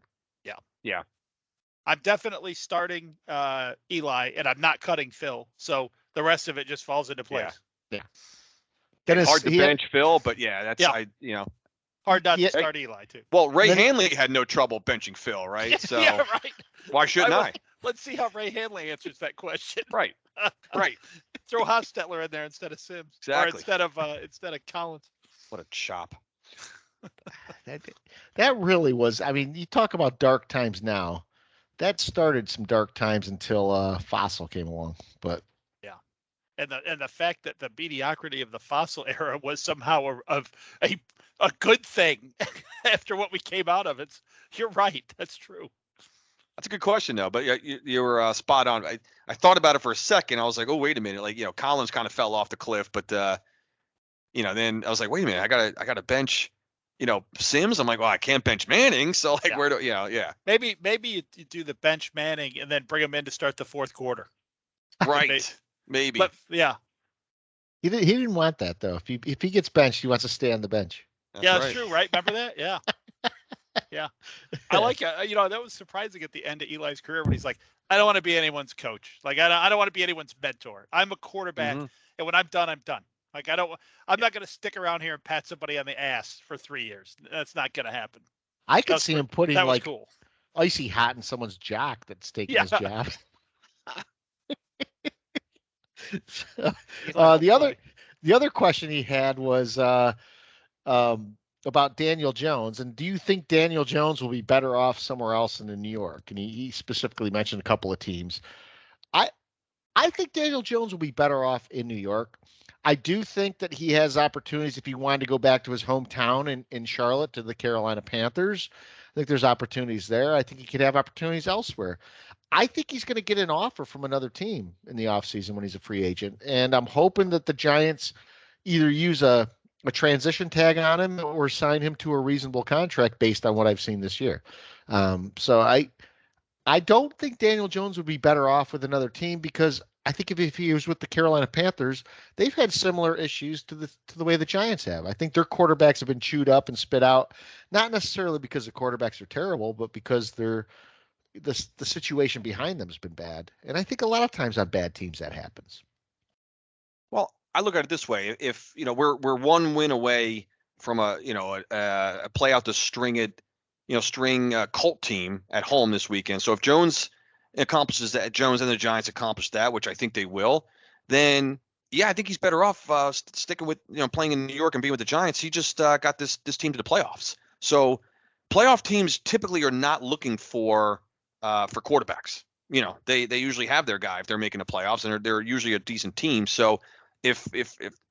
I'm definitely starting Eli, and I'm not cutting Phil. So the rest of it just falls into place. Dennis, Hard to he had- bench Phil, but yeah, that's Yeah. Hard not Yeah. to start Eli too. Well, Ray Then- Hanley had no trouble benching Phil, right? So yeah, right. why shouldn't I? Let's see how Ray Hanley answers that question. Right. Right. Throw Hostetler in there instead of Sims, Exactly. or instead of Collins. What a chop. that really was. I mean, you talk about dark times now. That started some dark times until Fossil came along. But And the fact that the mediocrity of the Fossil era was somehow a good thing after what we came out of. You're right. That's true. That's a good question, though. But you were spot on. I thought about it for a second. I was like, oh, wait a minute. Like, Collins kind of fell off the cliff, but then I was like, wait a minute. I gotta bench, Sims. I'm like, well, I can't bench Manning. So like, where do yeah. Maybe you do the bench Manning and then bring him in to start the fourth quarter. Right. Maybe. But yeah. He didn't want that though. If he gets benched, he wants to stay on the bench. That's true, right? Remember that? Yeah. Yeah. I like it. That was surprising at the end of Eli's career when he's like, I don't want to be anyone's coach. Like, I don't want to be anyone's mentor. I'm a quarterback. Mm-hmm. And when I'm done, I'm done. Like, I'm not going to stick around here and pat somebody on the ass for 3 years. That's not going to happen. I could see him putting like cool. icy hot in someone's jock that's taking his job. The other question he had was about Daniel Jones, and do you think Daniel Jones will be better off somewhere else than in New York? And he specifically mentioned a couple of teams. I think Daniel Jones will be better off in New York. I do think that he has opportunities if he wanted to go back to his hometown in Charlotte to the Carolina Panthers. I think there's opportunities there. I think he could have opportunities elsewhere. I think he's going to get an offer from another team in the offseason when he's a free agent. And I'm hoping that the Giants either use a transition tag on him or sign him to a reasonable contract based on what I've seen this year. So I don't think Daniel Jones would be better off with another team because I think if he was with the Carolina Panthers, they've had similar issues to the way the Giants have. I think their quarterbacks have been chewed up and spit out, not necessarily because the quarterbacks are terrible, but because the situation behind them has been bad. And I think a lot of times on bad teams that happens. Well, I look at it this way: if we're one win away from a play out to string a Colt team at home this weekend. So if Jones accomplishes that, Jones and the Giants accomplish that, which I think they will, then I think he's better off sticking with playing in New York and being with the Giants. He just got this team to the playoffs. So playoff teams typically are not looking for quarterbacks. They usually have their guy if they're making the playoffs, and they're usually a decent team. So if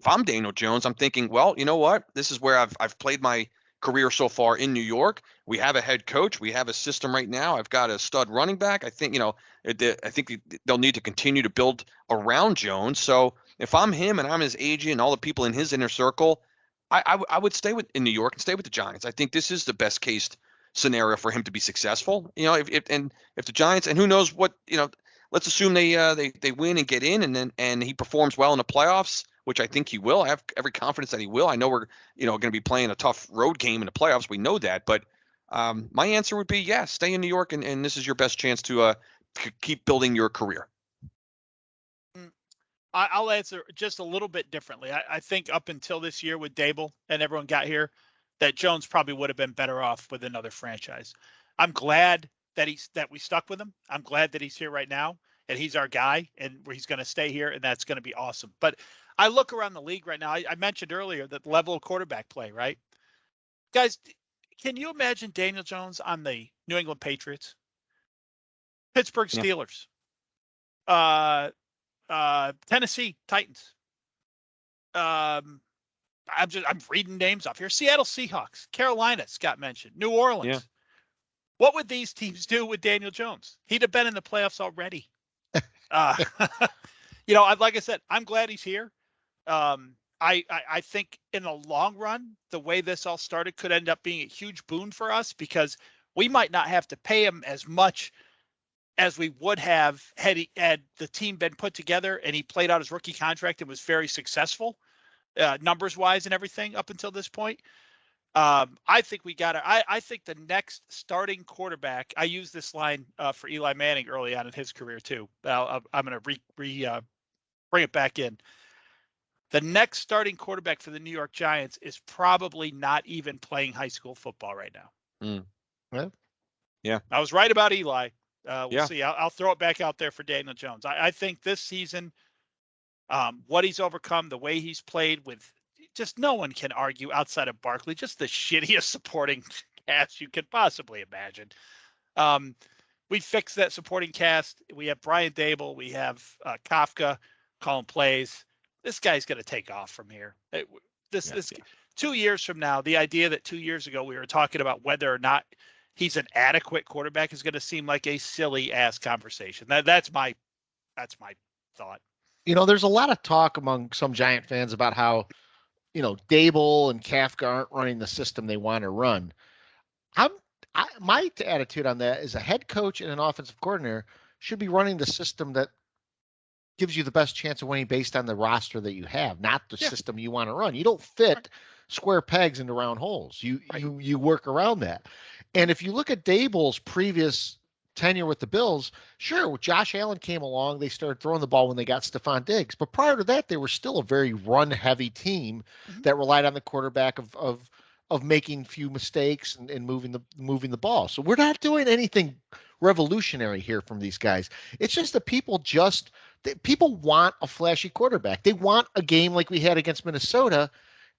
I'm Daniel Jones, I'm thinking, well, you know what? This is where I've played my career so far in New York. We have a head coach. We have a system right now. I've got a stud running back. I think I think they'll need to continue to build around Jones. So if I'm him and I'm his agent and all the people in his inner circle, I would stay in New York and stay with the Giants. I think this is the best case scenario for him to be successful. If the Giants, and who knows what, let's assume they win and get in, and he performs well in the playoffs, which I think he will. I have every confidence that he will. I know we're going to be playing a tough road game in the playoffs. We know that, but my answer would be stay in New York, and this is your best chance to keep building your career. I'll answer just a little bit differently. I think up until this year with Dable and everyone got here, that Jones probably would have been better off with another franchise. I'm glad that we stuck with him. I'm glad that he's here right now and he's our guy and he's going to stay here, and that's going to be awesome. But I look around the league right now. I mentioned earlier that level of quarterback play, right? Guys, can you imagine Daniel Jones on the New England Patriots, Pittsburgh Steelers, Tennessee Titans? I'm reading names off here. Seattle Seahawks, Carolina, Scott mentioned, New Orleans. Yeah. What would these teams do with Daniel Jones? He'd have been in the playoffs already. Like I said, I'm glad he's here. I think in the long run, the way this all started could end up being a huge boon for us because we might not have to pay him as much as we would have had the team been put together and he played out his rookie contract and was very successful, numbers wise and everything up until this point. I think I think the next starting quarterback, I used this line for Eli Manning early on in his career too. I'm going to bring it back in. The next starting quarterback for the New York Giants is probably not even playing high school football right now. Yeah. I was right about Eli. We'll see. I'll throw it back out there for Daniel Jones. I think this season, what he's overcome, the way he's played with just no one can argue outside of Barkley, just the shittiest supporting cast you could possibly imagine. We fixed that supporting cast. We have Brian Dable. We have Kafka. calling plays. This guy's going to take off from here. This 2 years from now, the idea that 2 years ago we were talking about whether or not he's an adequate quarterback is going to seem like a silly ass conversation. That's my thought. There's a lot of talk among some Giant fans about how, Dable and Kafka aren't running the system they want to run. My attitude on that is a head coach and an offensive coordinator should be running the system that gives you the best chance of winning based on the roster that you have, not the system you want to run. You don't fit square pegs into round holes. You work around that. And if you look at Dable's previous tenure with the Bills, sure, when Josh Allen came along, they started throwing the ball when they got Stephon Diggs. But prior to that, they were still a very run-heavy team that relied on the quarterback of making few mistakes and moving the ball. So we're not doing anything revolutionary here from these guys. It's just that people want a flashy quarterback. They want a game like we had against Minnesota,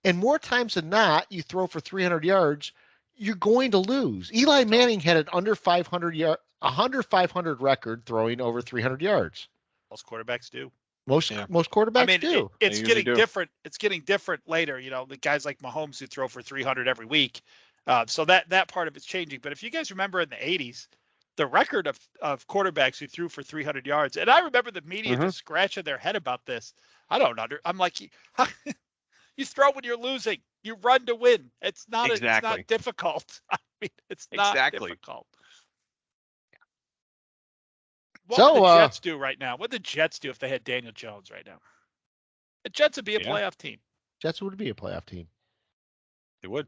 and more times than not, you throw for 300 yards, you're going to lose. Eli Manning had an under 500 record throwing over 300 yards. Most quarterbacks do. Most quarterbacks do. It's getting different. It's getting different later. The guys like Mahomes who throw for 300 every week. So that part of it's changing. But if you guys remember in the 80s, the record of quarterbacks who threw for 300 yards, and I remember the media just scratching their head about this. I don't know. I'm like, you throw when you're losing. You run to win. It's not difficult. I mean, it's not difficult. What would the Jets do right now? What would the Jets do if they had Daniel Jones right now? The Jets would be a playoff team. Jets would be a playoff team. They would.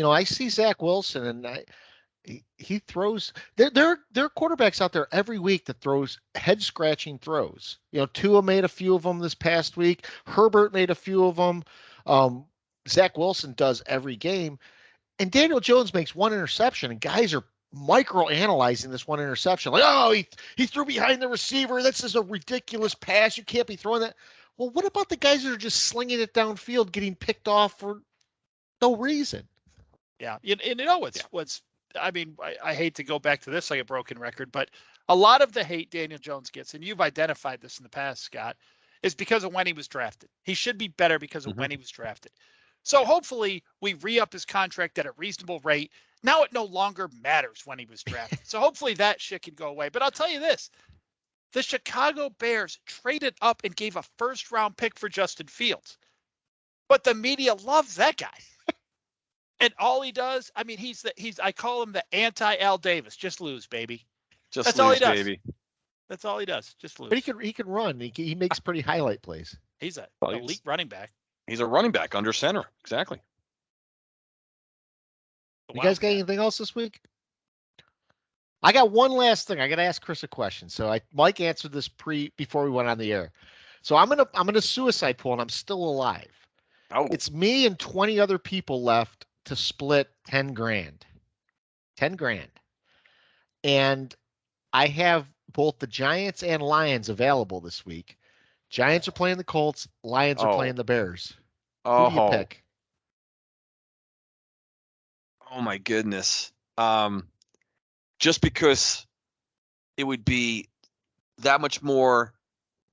I see Zach Wilson, and he throws. There are quarterbacks out there every week that throws head-scratching throws. Tua made a few of them this past week. Herbert made a few of them. Zach Wilson does every game. And Daniel Jones makes one interception, and guys are micro-analyzing this one interception. Like, oh, he threw behind the receiver. This is a ridiculous pass. You can't be throwing that. Well, what about the guys that are just slinging it downfield, getting picked off for no reason? Yeah. What's I mean, I hate to go back to this like a broken record, but a lot of the hate Daniel Jones gets, and you've identified this in the past, Scott, is because of when he was drafted. He should be better because of when he was drafted. So hopefully we re-up his contract at a reasonable rate. Now it no longer matters when he was drafted. So hopefully that shit can go away. But I'll tell you this. The Chicago Bears traded up and gave a first-round pick for Justin Fields. But the media loves that guy. And all he does, I mean, I call him the anti-Al Davis. Just lose, baby. That's all he does. Baby. That's all he does. Just lose. But he can run. He makes pretty highlight plays. He's an elite running back. He's a running back under center. Exactly. You guys got anything else this week? I got one last thing. I got to ask Chris a question. So Mike answered this before we went on the air. So I'm gonna suicide pool, and I'm still alive. Oh. It's me and 20 other people left to split 10 grand. 10 grand. And I have both the Giants and Lions available this week. Giants are playing the Colts. Lions are playing the Bears. Who do you pick? Oh my goodness. Just because it would be that much more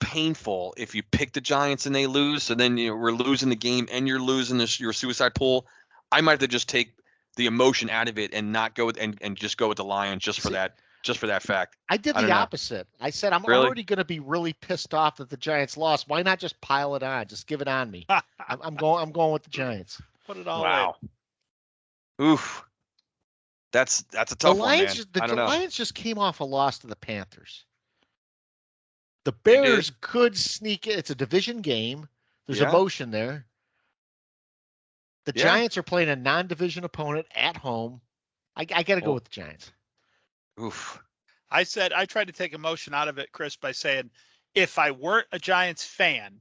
painful if you pick the Giants and they lose, and then we're losing the game and you're losing your suicide pool. I might have to just take the emotion out of it and not go with and just go with the Lions just for that fact. I did the opposite. I said I'm already going to be really pissed off that the Giants lost. Why not just pile it on? Just give it on me. I'm going with the Giants. Put it all in. Oof. That's a tough one, man. The Lions just came off a loss to the Panthers. The Bears could sneak it. It's a division game. There's emotion there. The Giants are playing a non-division opponent at home. I got to go with the Giants. Oof. I tried to take emotion out of it, Chris, by saying if I weren't a Giants fan,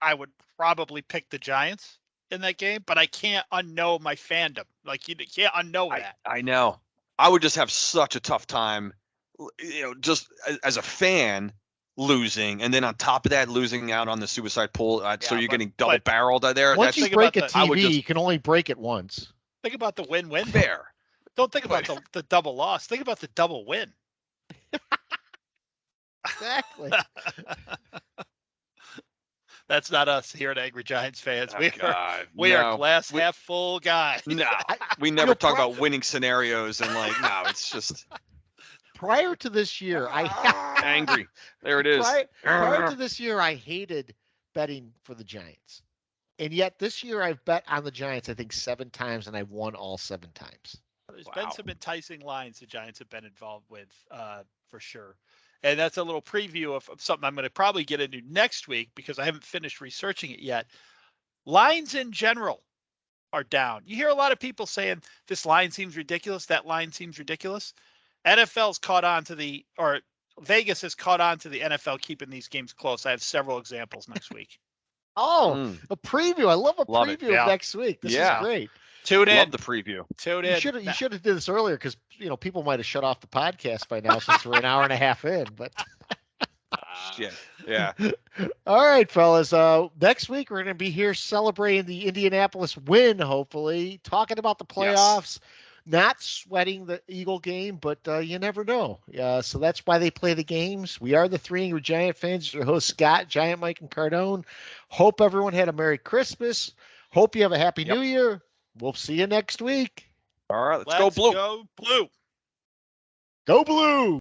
I would probably pick the Giants in that game, but I can't unknow my fandom. Like, you can't unknow that. I know. I would just have such a tough time, just as a fan losing, and then on top of that, losing out on the suicide pool. So you're getting double barreled there. Once you break a TV, you can only break it once. Think about the win-win. Fair. Don't think about the double loss. Think about the double win. Exactly. That's not us here at Angry Giants fans. Oh, We God, are no. glass half full guys. No, we never talk about winning scenarios and like, no, it's just Prior to this year, angry. There it is. Prior to this year, I hated betting for the Giants. And yet this year I've bet on the Giants, I think 7 times, and I've won all 7 times. There's been some enticing lines the Giants have been involved with, for sure. And that's a little preview of something I'm going to probably get into next week because I haven't finished researching it yet. Lines in general are down. You hear a lot of people saying this line seems ridiculous, that line seems ridiculous. NFL's caught on to Vegas has caught on to the NFL keeping these games close. I have several examples next week. Oh, a preview. I love a Love it. preview of next week. This is great. Tune in. Love the preview. Tune in. You should have did this earlier because people might have shut off the podcast by now since we're an hour and a half in. But Shit. Yeah. All right, fellas. Next week we're going to be here celebrating the Indianapolis win. Hopefully, talking about the playoffs. Not sweating the Eagle game, but you never know. So that's why they play the games. We are the 3 Angry Giant fans. Your host Scott, Giant Mike and Cardone. Hope everyone had a Merry Christmas. Hope you have a Happy New Year. We'll see you next week. All right, let's go blue. Go blue. Go blue.